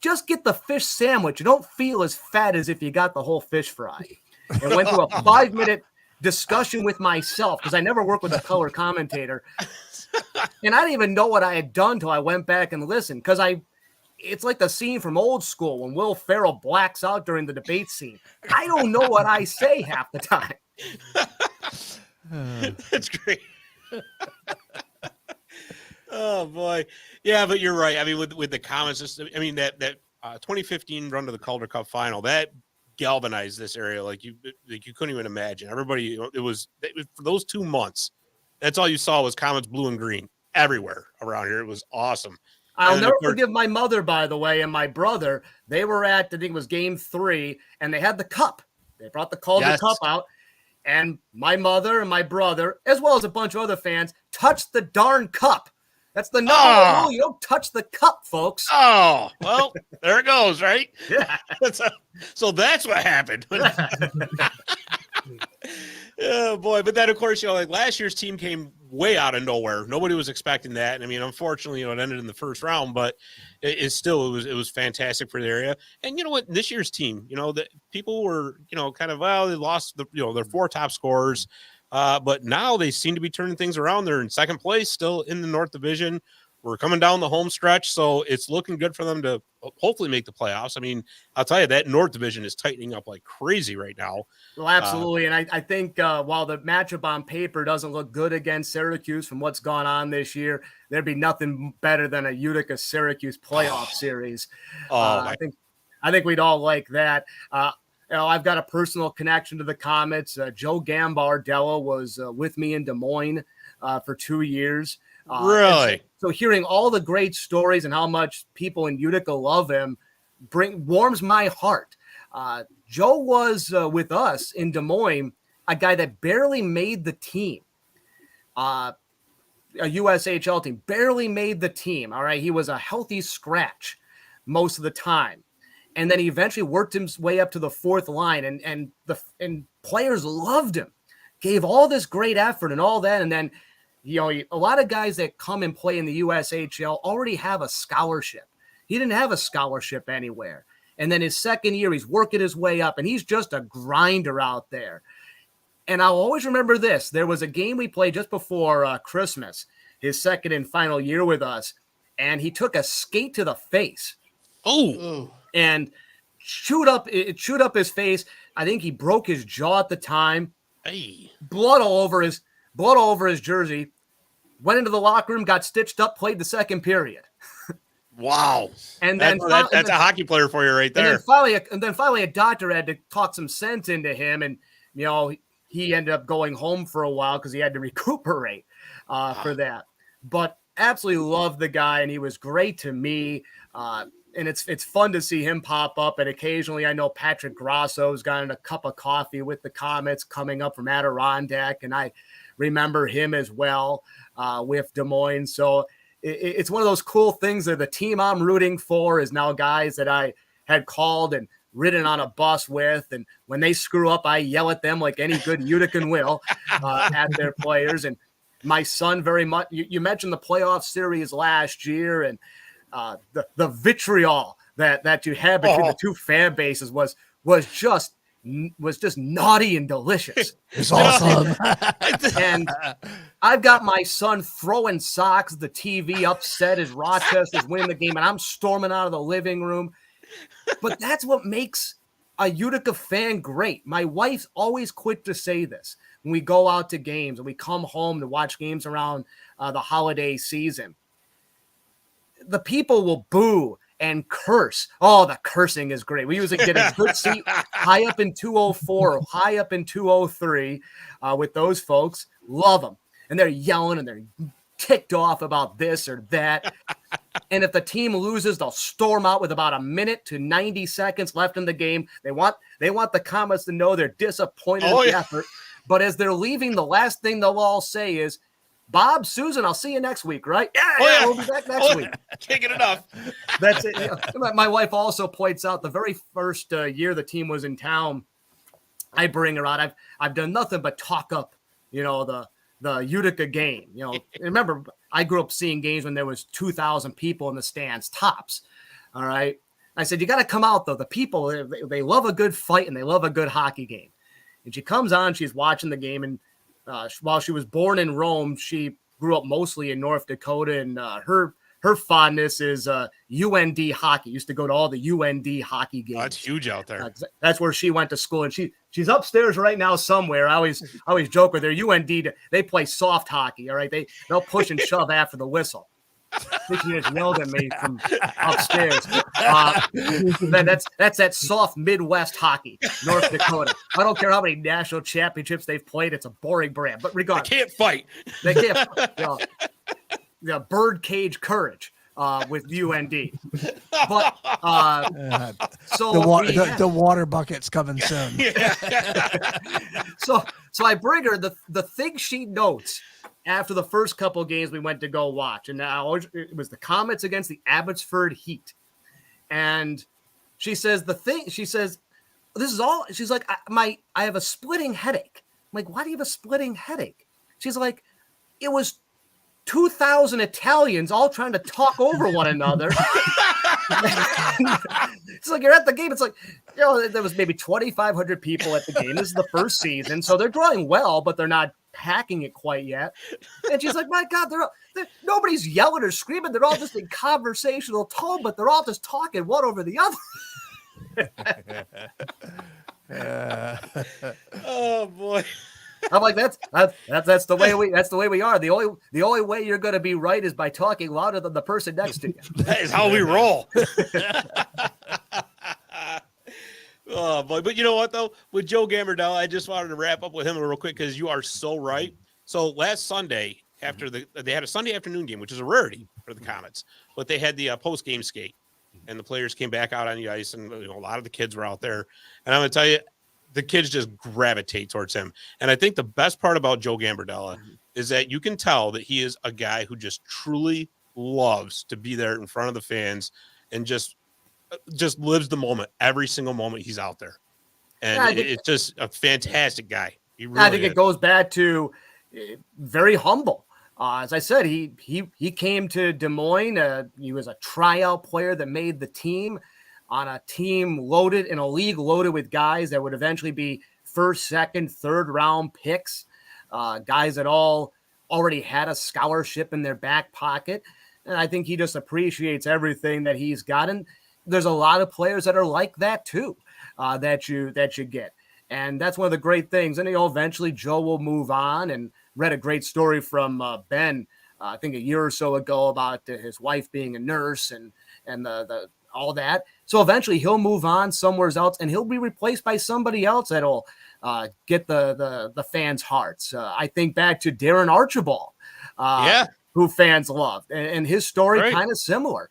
just get the fish sandwich, you don't feel as fat as if you got the whole fish fry. And went through a 5-minute discussion with myself because I never worked with a color commentator. And I didn't even know what I had done till I went back and listened because it's like the scene from Old School when Will Ferrell blacks out during the debate scene. I don't know what I say half the time. That's great. Oh boy. Yeah, but you're right. I mean, with the Comets, that 2015 run to the Calder Cup final, that galvanized this area like you couldn't even imagine. Everybody, it was for those 2 months. That's all you saw was Comets blue and green everywhere around here. It was awesome. I'll never forgive my mother, by the way, and my brother. They were at, I think it was game 3, and they had the cup. They brought the Calder Cup out. and my mother and my brother, as well as a bunch of other fans, touched the darn cup. That's the number one rule. You don't touch the cup, folks. Oh, well, there it goes, right? Yeah. So that's what happened. Oh boy, but then of course, like last year's team came way out of nowhere. Nobody was expecting that. And I mean, unfortunately, it ended in the first round, but it was fantastic for the area. And you know what, this year's team, the people were, kind of, well, they lost their 4 top scorers. But now they seem to be turning things around. They're in second place, still in the North Division. We're coming down the home stretch, so it's looking good for them to hopefully make the playoffs. I mean, I'll tell you, that North Division is tightening up like crazy right now. Well, absolutely. And I think while the matchup on paper doesn't look good against Syracuse from what's gone on this year, there'd be nothing better than a Utica-Syracuse playoff series. I think we'd all like that. I've got a personal connection to the Comets. Joe Gambardella was with me in Des Moines for 2 years. Really? So hearing all the great stories and how much people in Utica love him warms my heart. Joe was with us in Des Moines, a guy that barely made the team. A USHL team, barely made the team. All right. He was a healthy scratch most of the time. And then he eventually worked his way up to the 4th line, and players loved him, gave all this great effort and all that. And then, a lot of guys that come and play in the USHL already have a scholarship. He didn't have a scholarship anywhere. And then his second year, he's working his way up, and he's just a grinder out there. And I'll always remember this. There was a game we played just before Christmas, his second and final year with us, and he took a skate to the face. Oh. And chewed up his face. I think he broke his jaw at the time. Hey. Blood all over his jersey. Went into the locker room, got stitched up, played the second period. Wow. And then that's a hockey player for you right there. And then finally a doctor had to talk some sense into him, and he ended up going home for a while because he had to recuperate for that. But absolutely loved the guy, and he was great to me. And it's fun to see him pop up. And occasionally I know Patrick Grasso's gotten a cup of coffee with the Comets coming up from Adirondack. And I remember him as well with Des Moines. So it's one of those cool things that the team I'm rooting for is now guys that I had called and ridden on a bus with. And when they screw up, I yell at them like any good Utican will at their players. And my son very much, you mentioned the playoff series last year, and the vitriol that you had between the two fan bases was just naughty and delicious. It's awesome. And I've got my son throwing socks at the TV, upset as Rochester's winning the game, and I'm storming out of the living room. But that's what makes a Utica fan great. My wife's always quick to say this when we go out to games and we come home to watch games around the holiday season. The people will boo and curse. Oh, the cursing is great. We usually get a good seat high up in 204, high up in 203 with those folks. Love them. And they're yelling and they're ticked off about this or that. And if the team loses, they'll storm out with about a minute to 90 seconds left in the game. They want the Comets to know they're disappointed in the effort. But as they're leaving, the last thing they'll all say is, Bob, Susan, I'll see you next week, right? Yeah, we'll be back next week. Can't get enough. That's it. My wife also points out the very first year the team was in town, I bring her out. I've done nothing but talk up, the Utica game. Remember, I grew up seeing games when there was 2,000 people in the stands, tops. All right. I said, you got to come out, though. The people, they love a good fight and they love a good hockey game. And she comes on, she's watching the game, and while she was born in Rome, she grew up mostly in North Dakota, and her fondness is UND hockey. Used to go to all the UND hockey games. Oh, that's huge out there. That's where she went to school, and she's upstairs right now somewhere. I always joke with her. UND, they play soft hockey. All right, they'll push and shove after the whistle. I think she just yelled at me from upstairs. That's that soft Midwest hockey, North Dakota. I don't care how many national championships they've played. It's a boring brand. But regardless, they can't fight. They can't. Bird cage courage with UND. But so the water bucket's coming soon. So I bring her the thing she notes after the first couple games we went to go watch. And now it was the Comets against the Abbotsford Heat. And she says, this is all, she's like, I have a splitting headache. I'm like, why do you have a splitting headache? She's like, it was 2,000 Italians all trying to talk over one another. It's like you're at the game. It's like, there was maybe 2,500 people at the game. This is the first season. So they're growing well, but they're not packing it quite yet. And she's like, my God, nobody's yelling or screaming. They're all just in conversational tone, but they're all just talking one over the other. Oh boy. I'm like, that's the way we are. The only way you're going to be right is by talking louder than the person next to you. That is how we roll. Oh boy, but you know what though? With Joe Gambardella, I just wanted to wrap up with him real quick because you are so right. So last Sunday, after they had a Sunday afternoon game, which is a rarity for the Comets, but they had the post game skate, and the players came back out on the ice, and a lot of the kids were out there. And I'm going to tell you, the kids just gravitate towards him. And I think the best part about Joe Gambardella is that you can tell that he is a guy who just truly loves to be there in front of the fans and just lives the moment every single moment he's out there. And it's just a fantastic guy. I think it goes back to very humble. As I said, he came to Des Moines. He was a tryout player that made the team on a team loaded in a league loaded with guys that would eventually be first, second, third round picks, guys that all already had a scholarship in their back pocket. And I think he just appreciates everything that he's gotten. There's a lot of players that are like that too, that you get. And that's one of the great things. And eventually Joe will move on, and read a great story from Ben, I think a year or so ago, about his wife being a nurse and the all that. So eventually he'll move on somewhere else, and he'll be replaced by somebody else that'll get the fans' hearts. I think back to Darren Archibald, who fans loved, and his story kind of similar.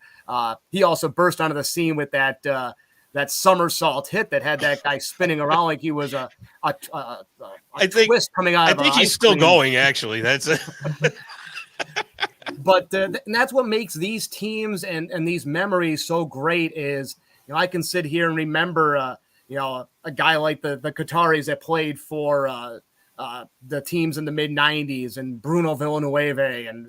He also burst onto the scene with that somersault hit that had that guy spinning around like he was a twist coming out. I think he's still going. Actually, that's. But and that's what makes these teams and these memories so great is, I can sit here and remember, a guy like the Qataris that played for the teams in the mid 90s, and Bruno Villanueva, and,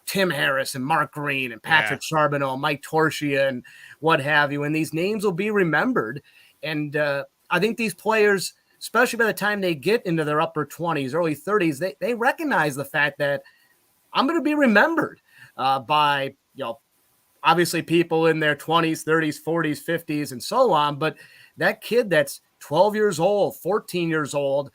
Tim Harris and Mark Green and Patrick Charbonneau, Mike Torchia, and what have you. And these names will be remembered. And I think these players, especially by the time they get into their upper 20s, early 30s, they recognize the fact that I'm going to be remembered by, obviously people in their 20s, 30s, 40s, 50s, and so on. But that kid that's 12 years old, 14 years old,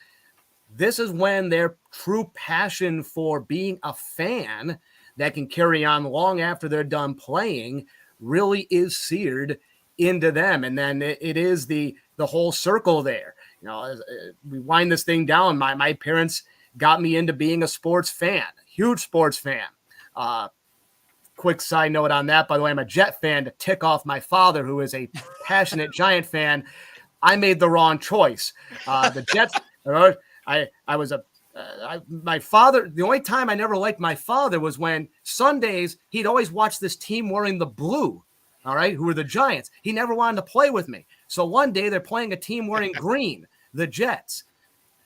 this is when their true passion for being a fan that can carry on long after they're done playing really is seared into them. And then it is the whole circle there. As we wind this thing down, my parents got me into being a sports fan. Huge sports fan. Quick side note on that, by the way, I'm a Jet fan to tick off my father, who is a passionate Giant fan. I made the wrong choice. The Jets, my father, the only time I never liked my father was when Sundays, he'd always watch this team wearing the blue, all right, who were the Giants. He never wanted to play with me. So one day they're playing a team wearing green, the Jets.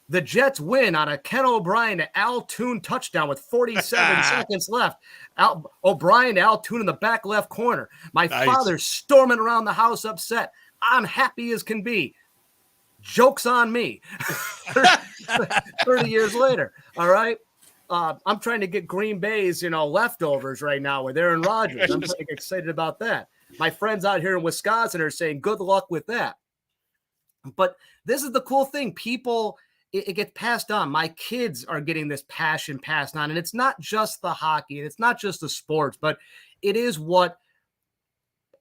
The Jets win on a Ken O'Brien to Al Toon touchdown with 47 seconds left. O'Brien to Al Toon in the back left corner. My father storming around the house upset. I'm happy as can be. Joke's on me. 30 years later, all right? I'm trying to get Green Bay's, leftovers right now with Aaron Rodgers. I'm pretty excited about that. My friends out here in Wisconsin are saying good luck with that. But this is the cool thing. People... It gets passed on. My kids are getting this passion passed on. And it's not just the hockey, and it's not just the sports, but it is what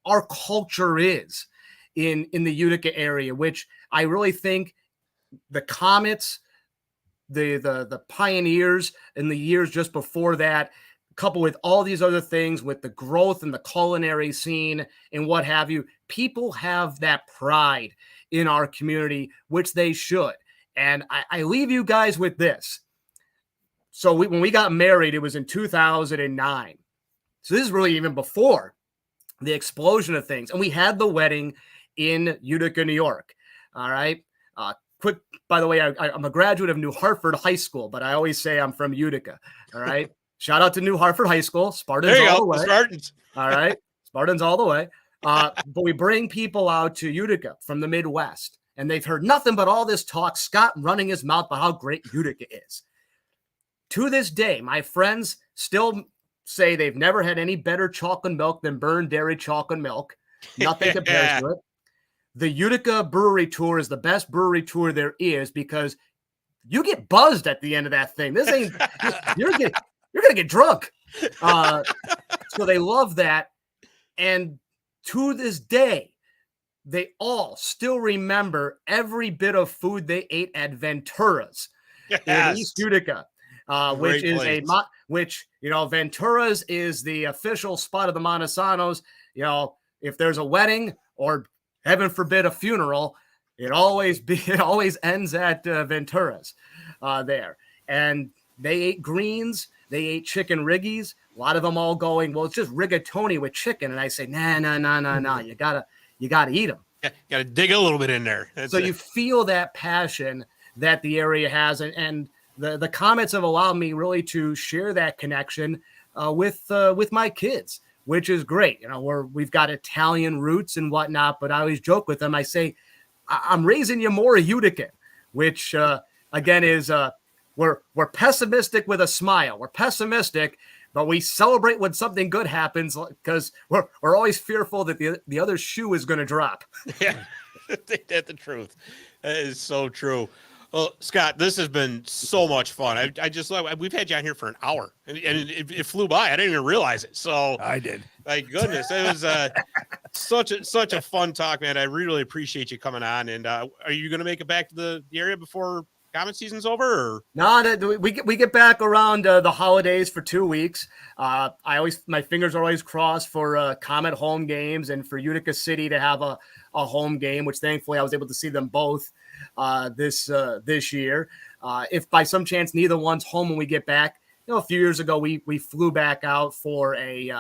our culture is in the Utica area, which I really think the Comets, the Pioneers in the years just before that, coupled with all these other things, with the growth in the culinary scene and what have you, people have that pride in our community, which they should. And I leave you guys with this. So when we got married, it was in 2009. So this is really even before the explosion of things. And we had the wedding in Utica, New York. All right. Quick, by the way, I'm a graduate of New Hartford High School, but I always say I'm from Utica. All right. Shout out to New Hartford High School. Spartans all the way. Spartans. All right. Spartans all the way. But we bring people out to Utica from the Midwest, and they've heard nothing but all this talk, Scott running his mouth about how great Utica is. To this day, my friends still say they've never had any better chocolate milk than Burned Dairy chocolate milk. Nothing compares to it. The Utica Brewery Tour is the best brewery tour there is because you get buzzed at the end of that thing. This ain't you're gonna get drunk. So they love that, and to this day, they all still remember every bit of food they ate at Ventura's in East Utica, which is Ventura's is the official spot of the Montesanos. If there's a wedding or heaven forbid a funeral, it always ends at Ventura's there. And they ate greens, they ate chicken riggies. A lot of them all going, well, it's just rigatoni with chicken. And I say, nah. You gotta eat them. Yeah, gotta dig a little bit in there. You feel that passion that the area has, and the Comets have allowed me really to share that connection with my kids, which is great. We've got Italian roots and whatnot, but I always joke with them. I say, I'm raising you more a Utican, which again is we're pessimistic with a smile. We're pessimistic, but we celebrate when something good happens because we're always fearful that the other shoe is going to drop. Yeah, that's the truth. That is so true. Well, Scott, this has been so much fun. I just love. We've had you on here for an hour, and it flew by. I didn't even realize it. So I did. My goodness, it was such a fun talk, man. I really appreciate you coming on. And are you going to make it back to the area before Comet season's over? Or? No, we get back around the holidays for 2 weeks. My fingers are always crossed for Comet home games and for Utica City to have a home game, which thankfully I was able to see them both this year. If by some chance neither one's home when we get back, a few years ago we flew back out for a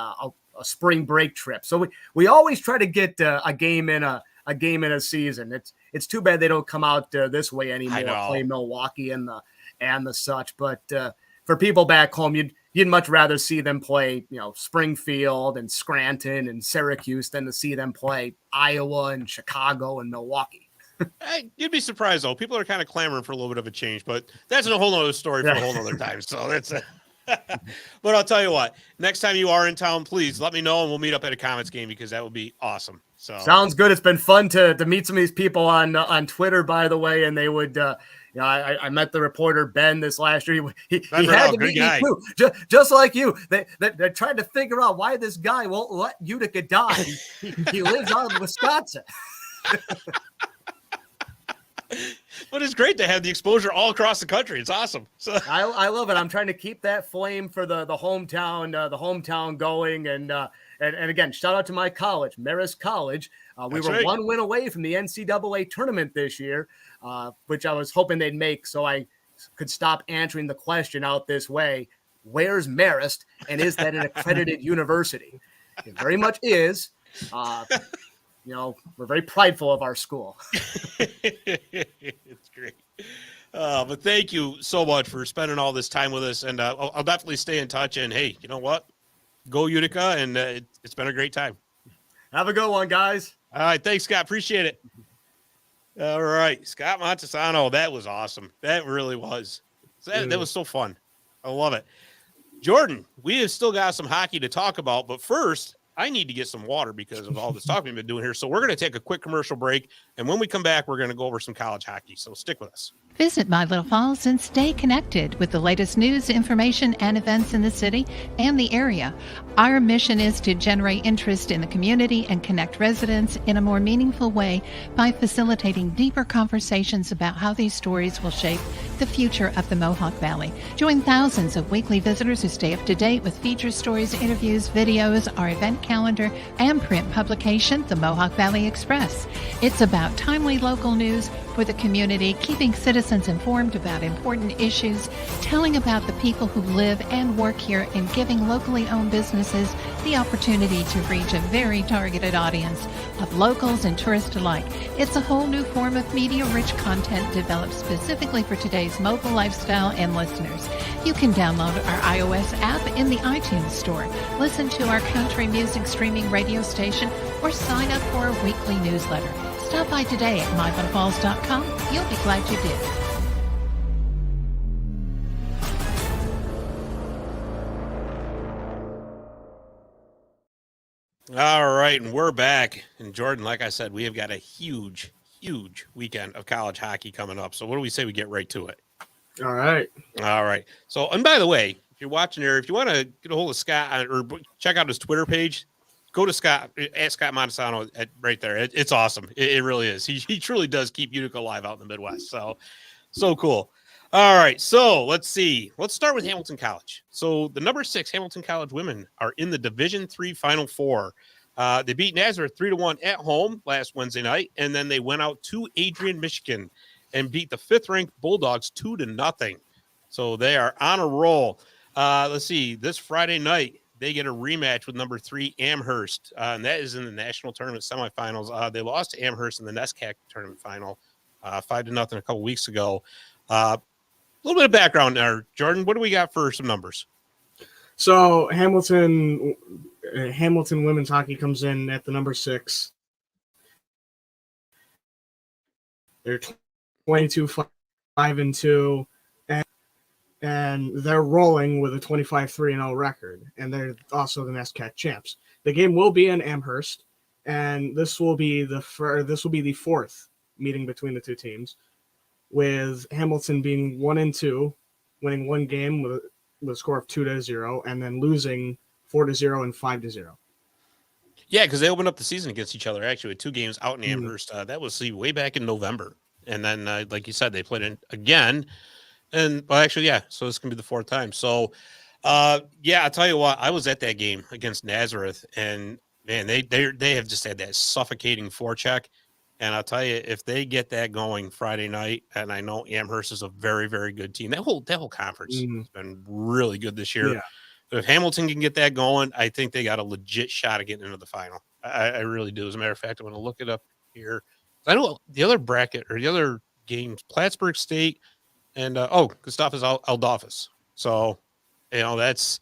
spring break trip. So we always try to get a game in a season. It's too bad they don't come out this way anymore, play Milwaukee and the such. But for people back home, you'd much rather see them play, Springfield and Scranton and Syracuse than to see them play Iowa and Chicago and Milwaukee. You'd be surprised though. People are kind of clamoring for a little bit of a change, but that's a whole nother story for a whole nother time. So that's but I'll tell you what, next time you are in town, please let me know and we'll meet up at a Comets game because that would be awesome. So sounds good. It's been fun to meet some of these people on Twitter, by the way, and they would, I met the reporter Ben this last year. He had to meet me too, just like you. They're trying to figure out why this guy won't let Utica die. He lives out in Wisconsin. But it's great to have the exposure all across the country. It's awesome. So I love it. I'm trying to keep that flame for the hometown going. And again, shout out to my college, Marist College. We were one win away from the NCAA tournament this year, which I was hoping they'd make so I could stop answering the question out this way. Where's Marist? And is that an accredited university? It very much is. We're very prideful of our school. It's great. But thank you so much for spending all this time with us. And I'll definitely stay in touch. And hey, you know what? Go Utica. And it's been a great time. Have a good one, guys. All right. Thanks, Scott. Appreciate it. All right. Scott Montesano. That was awesome. That really was. That was so fun. I love it. Jordan, we have still got some hockey to talk about. But first, I need to get some water because of all this talk we've been doing here. So we're going to take a quick commercial break. And when we come back, we're going to go over some college hockey. So stick with us. Visit My Little Falls and stay connected with the latest news, information, and events in the city and the area. Our mission is to generate interest in the community and connect residents in a more meaningful way by facilitating deeper conversations about how these stories will shape the future of the Mohawk Valley. Join thousands of weekly visitors who stay up to date with feature stories, interviews, videos, our event calendar, and print publication, the Mohawk Valley Express. It's about timely local news for the community, keeping citizens informed about important issues, telling about the people who live and work here, and giving locally owned businesses the opportunity to reach a very targeted audience of locals and tourists alike. It's a whole new form of media-rich content developed specifically for today's mobile lifestyle and listeners. You can download our iOS app in the iTunes Store, listen to our country music streaming radio station, or sign up for a weekly newsletter. Stop by today at mylittlefalls.com. You'll be glad you did. All right, and we're back. And Jordan, like I said, we have got a huge weekend of college hockey coming up. So what do we say we get right to it? All right. All right. So, and by the way, if you're watching here, if you want to get a hold of Scott or check out his Twitter page, go to Scott, at Scott Montesano right there. It's awesome. It really is. He truly does keep Utica alive out in the Midwest. So cool. All right. So let's see. Let's start with Hamilton College. So the number 6 Hamilton College women are in the Division III Final Four. They beat Nazareth 3-1 at home last Wednesday night, and then they went out to Adrian, Michigan, and beat the 5th-ranked Bulldogs 2-0. So they are on a roll. Let's see. This Friday night, they get a rematch with number 3 Amherst, and that is in the national tournament semifinals. They lost to Amherst in the ECAC Tournament final 5-0 a couple weeks ago. A little bit of background there, Jordan. What do we got for some numbers? So Hamilton women's hockey comes in at the number 6. They're 22-5-2, and they're rolling with a 25-3-0 record, and they're also the NESCAC champs. The game will be in Amherst, and this will be the 4th meeting between the two teams, with Hamilton being 1-2, winning one game with a score of 2-0, and then losing 4-0 and 5-0. Yeah, because they opened up the season against each other actually with 2 games out in Amherst. That was way back in November, and then like you said, they played it again. And well, actually, yeah. So this can be the 4th time. So, yeah, I'll tell you what. I was at that game against Nazareth, and man, they have just had that suffocating forecheck. And I'll tell you, if they get that going Friday night, and I know Amherst is a very, very good team. That whole conference has been really good this year. Yeah. But if Hamilton can get that going, I think they got a legit shot at getting into the final. I really do. As a matter of fact, I'm going to look it up here. I know the other bracket or the other games, Plattsburgh State. And Gustavus Adolphus. So, that's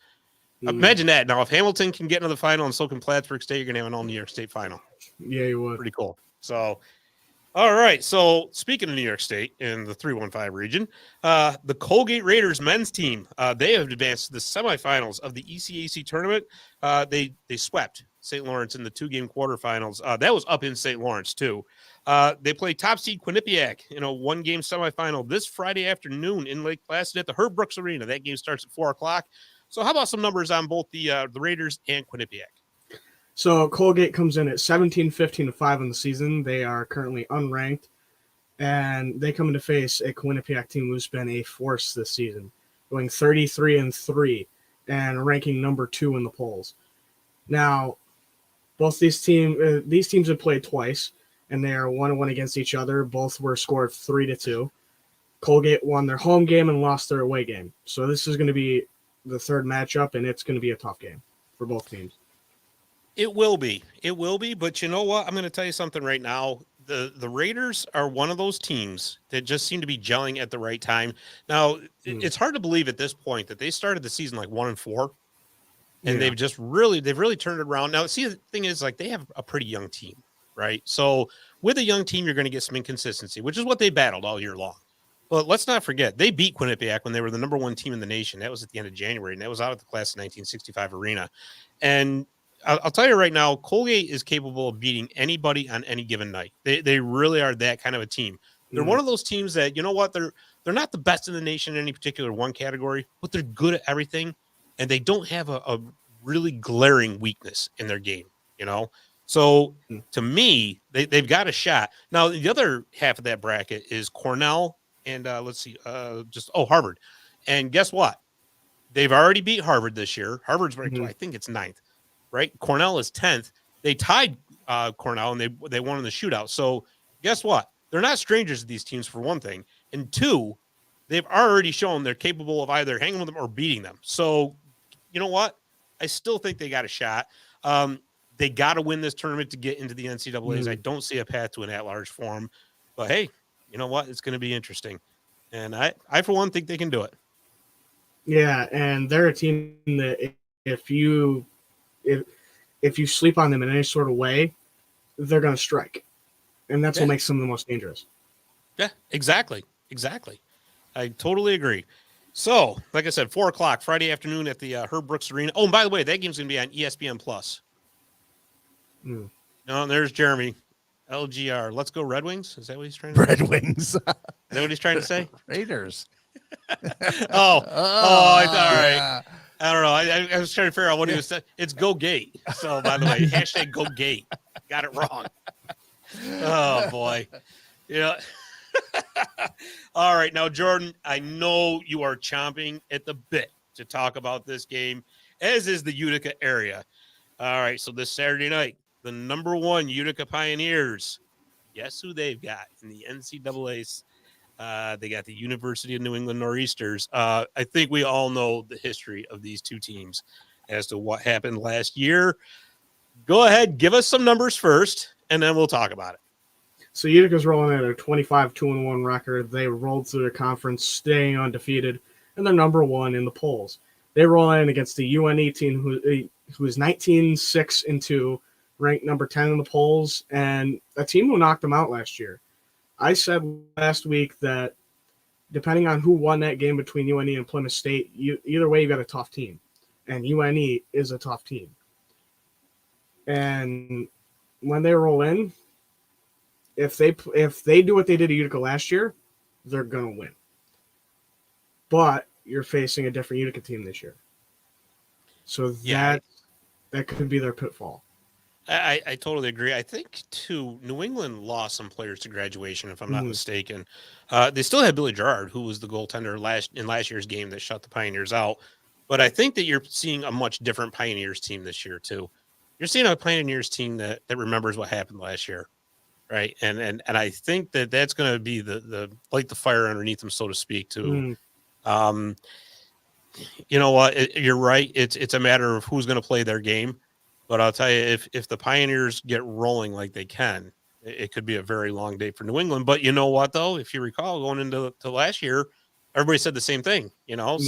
imagine that. Now, if Hamilton can get into the final and so can Plattsburgh State, you're gonna have an all New York State final. Yeah, you would. Pretty cool. So, all right. So, speaking of New York State in the 315 region, the Colgate Raiders men's team, they have advanced to the semifinals of the ECAC tournament. They swept St. Lawrence in the 2-game quarterfinals. That was up in St. Lawrence too. They play top seed Quinnipiac in a 1-game semifinal this Friday afternoon in Lake Placid at the Herb Brooks Arena. That game starts at 4:00. So how about some numbers on both the Raiders and Quinnipiac? So Colgate comes in at 17-15-5 in the season. They are currently unranked, and they come in to face a Quinnipiac team who's been a force this season, going 33-3 and ranking number 2 in the polls. Now, both these teams have played twice, and they are 1-1 against each other. Both were scored 3-2. Colgate won their home game and lost their away game. So this is going to be the 3rd matchup, and it's going to be a tough game for both teams. It will be. But you know what? I'm going to tell you something right now. The Raiders are one of those teams that just seem to be gelling at the right time. Now, it's hard to believe at this point that they started the season like 1-4. And they've really turned it around. Now, see, the thing is, like, they have a pretty young team, right? So with a young team, you're going to get some inconsistency, which is what they battled all year long. But let's not forget, they beat Quinnipiac when they were the number 1 team in the nation. That was at the end of January, and that was out at the class of 1965 arena. And I'll tell you right now, Colgate is capable of beating anybody on any given night. They really are that kind of a team. They're one of those teams that, you know what, they're not the best in the nation in any particular one category, but they're good at everything. And they don't have a really glaring weakness in their game, So to me, they've got a shot. Now, the other half of that bracket is Cornell and let's see, Harvard. And guess what? They've already beat Harvard this year. Harvard's ranked, I think it's 9th, right? Cornell is 10th. They tied Cornell, and they won in the shootout. So guess what? They're not strangers to these teams, for one thing. And two, they've already shown they're capable of either hanging with them or beating them. So you know what? I still think they got a shot. They got to win this tournament to get into the NCAAs. I don't see a path to an at-large form. But, hey, you know what? It's going to be interesting. And I, for one, think they can do it. Yeah, and they're a team that if you sleep on them in any sort of way, they're going to strike. And that's what makes them the most dangerous. Yeah, exactly. I totally agree. So, like I said, 4 o'clock Friday afternoon at the Herb Brooks Arena. Oh, and by the way, that game's going to be on ESPN Plus. No, there's Jeremy. LGR. Let's go Red Wings. Is that what he's trying to say? Red Wings. Is that what he's trying to say? Raiders. All right. I don't know. I was trying to figure out what he was saying. It's Go Gate. So, by the way, hashtag Go Gate. Got it wrong. Oh, boy. Yeah. All right. Now, Jordan, I know you are chomping at the bit to talk about this game, as is the Utica area. All right. So, this Saturday night, the number 1 Utica Pioneers, guess who they've got in the NCAAs? They got the University of New England Nor'easters. I think we all know the history of these two teams as to what happened last year. Go ahead, give us some numbers first, and then we'll talk about it. So Utica's rolling at a 25-2-1 record. They rolled through the conference, staying undefeated, and they're number 1 in the polls. They roll in against the UNE team who is 19-6-2, ranked number 10 in the polls, and a team who knocked them out last year. I said last week that depending on who won that game between UNE and Plymouth State, either way you got a tough team, and UNE is a tough team. And when they roll in, if they do what they did to Utica last year, they're gonna win. But you're facing a different Utica team this year, so that could be their pitfall. I totally agree. I think, too, New England lost some players to graduation, if I'm not mistaken. They still had Billy Gerard, who was the goaltender in last year's game that shut the Pioneers out. But I think that you're seeing a much different Pioneers team this year, too. You're seeing a Pioneers team that remembers what happened last year, right? And I think that that's going to be the light the fire underneath them, so to speak, too. You know what? You're right. It's a matter of who's going to play their game. But I'll tell you, if the Pioneers get rolling like they can, it could be a very long day for New England. But you know what, though? If you recall, going into last year, everybody said the same thing,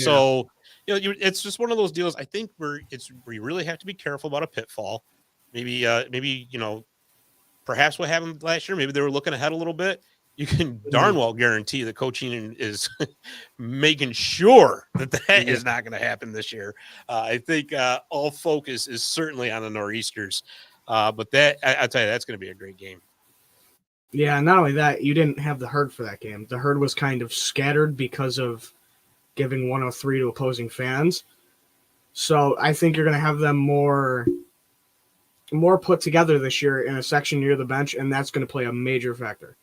So, it's just one of those deals. I think we really have to be careful about a pitfall. Maybe, perhaps what happened last year, maybe they were looking ahead a little bit. You can darn well guarantee that coaching is making sure that is not going to happen this year. I think all focus is certainly on the Nor'easters. But I'll tell you, that's going to be a great game. Yeah, not only that, you didn't have the herd for that game. The herd was kind of scattered because of giving 103 to opposing fans. So I think you're going to have them more put together this year in a section near the bench, and that's going to play a major factor.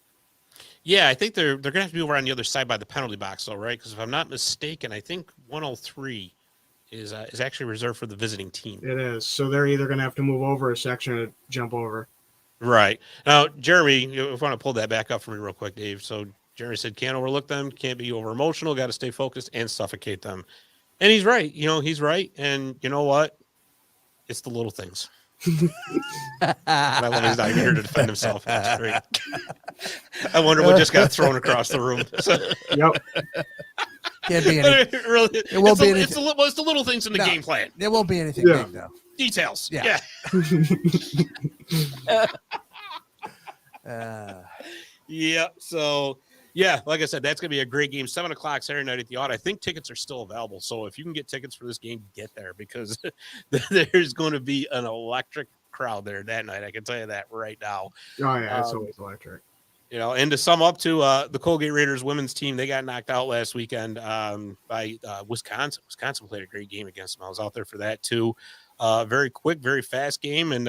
Yeah, I think they're going to have to be over on the other side by the penalty box, though, right? Because if I'm not mistaken, I think 103 is actually reserved for the visiting team. It is. So they're either going to have to move over a section or jump over. Right. Now, Jeremy, if you want to pull that back up for me real quick, Dave. So Jeremy said, can't overlook them, can't be over emotional, got to stay focused and suffocate them. And he's right. He's right. And you know what? It's the little things. I love he's not even here to defend himself. That's great. I wonder what just got thrown across the room. So, yep. Can't be anything. It won't be anything. It's the little things in the game plan. There won't be anything big, though. Details. Yeah. Yeah. So, yeah, like I said, that's going to be a great game. 7 o'clock Saturday night at the Aud. I think tickets are still available. So if you can get tickets for this game, get there because there's going to be an electric crowd there that night. I can tell you that right now. Oh, yeah, it's always electric. And to sum up to the Colgate Raiders women's team, they got knocked out last weekend by Wisconsin. Wisconsin played a great game against them. I was out there for that too. Very quick, very fast game. And,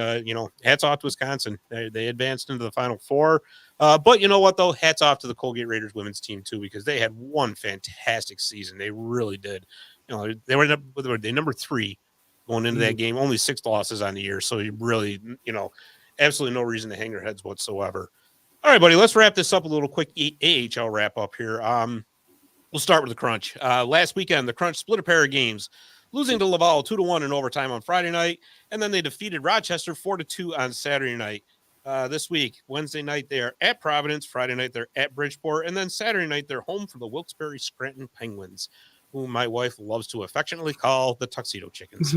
hats off to Wisconsin. They advanced into the Final Four. But you know what, though? Hats off to the Colgate Raiders women's team, too, because they had one fantastic season. They really did. They were number 3 going into that game, only 6 losses on the year. So you really, absolutely no reason to hang your heads whatsoever. All right, buddy, let's wrap this up a little quick AHL wrap up here. We'll start with the Crunch. Last weekend, the Crunch split a pair of games, losing to Laval 2-1 in overtime on Friday night, and then they defeated Rochester 4-2 on Saturday night. This week, Wednesday night, they are at Providence. Friday night, they're at Bridgeport. And then Saturday night, they're home for the Wilkes-Barre Scranton Penguins, whom my wife loves to affectionately call the Tuxedo Chickens.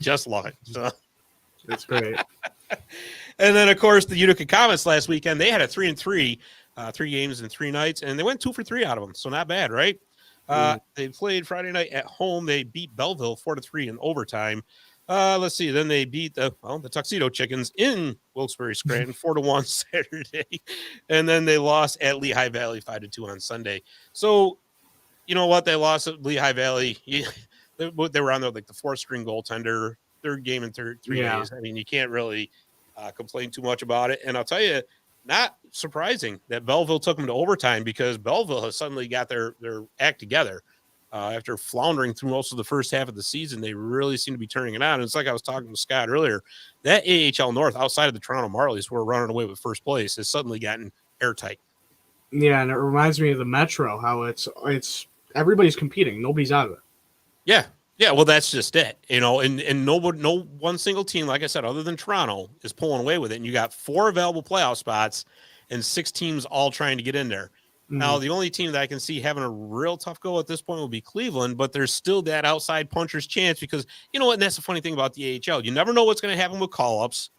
Just love it. So. That's great. And then, of course, the Utica Comets last weekend, they had a 3-3, 3 games in 3 nights, and they went 2 for 3 out of them. So not bad, right? They played Friday night at home. They beat Belleville 4-3 in overtime. Let's see. Then they beat the Tuxedo Chickens in Wilkes-Barre Scranton 4-1 Saturday. And then they lost at Lehigh Valley 5-2 on Sunday. So, you know what? They lost at Lehigh Valley. They were on the 4th string goaltender, 3rd game in 3 days. I mean, you can't really complain too much about it. And I'll tell you, not surprising that Belleville took them to overtime, because Belleville has suddenly got their act together. After floundering through most of the first half of the season, they really seem to be turning it on. And it's like I was talking to Scott earlier, that AHL North, outside of the Toronto Marlies, who are running away with first place, has suddenly gotten airtight. Yeah, and it reminds me of the Metro, how it's everybody's competing, nobody's out of it. Yeah, well, that's just it, and no one single team, like I said, other than Toronto, is pulling away with it. And you got 4 available playoff spots and 6 teams all trying to get in there. Mm-hmm. Now, the only team that I can see having a real tough go at this point will be Cleveland, but there's still that outside puncher's chance, because you know what? And that's the funny thing about the AHL. You never know what's going to happen with call-ups.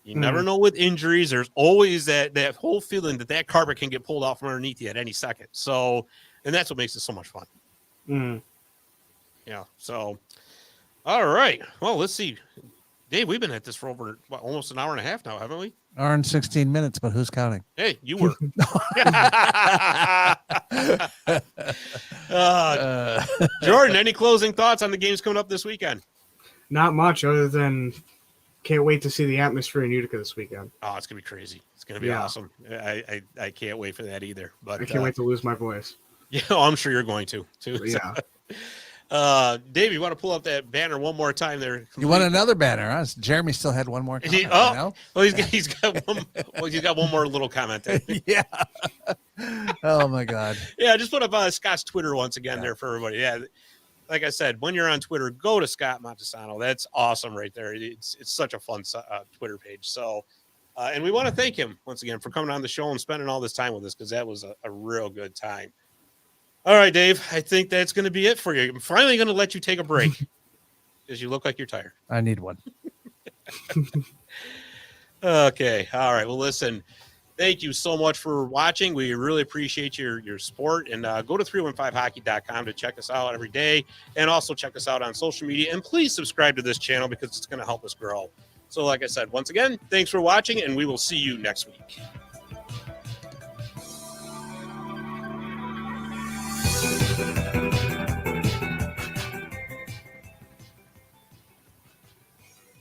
You never know with injuries. There's always that whole feeling that carpet can get pulled off from underneath you at any second. So, and that's what makes it so much fun. Yeah. So, all right. Well, let's see. Dave, we've been at this for over almost an hour and a half now, haven't we? Hour and 16 minutes, but who's counting? Hey, you were. Jordan, any closing thoughts on the games coming up this weekend? Not much, other than can't wait to see the atmosphere in Utica this weekend. Oh, it's going to be crazy. It's going to be awesome. I can't wait for that either. But I can't wait to lose my voice. Yeah, I'm sure you're going to, too. Yeah. Dave, you want to pull up that banner one more time there? You want another banner, huh? Jeremy still had one more comment, well, he's got one. Well, he's got one more little comment there. Yeah. Oh my God. Yeah, just put up Scott's Twitter once again there for everybody. Yeah, like I said, when you're on Twitter, go to Scott Montesano. That's awesome right there. It's such a fun Twitter page. So, and we want to thank him once again for coming on the show and spending all this time with us, because that was a real good time. All right, Dave, I think that's going to be it for you. I'm finally going to let you take a break because you look like you're tired. I need one. Okay. All right. Well, listen, thank you so much for watching. We really appreciate your support. And go to 315hockey.com to check us out every day, and also check us out on social media. And please subscribe to this channel, because it's going to help us grow. So like I said, once again, thanks for watching, and we will see you next week.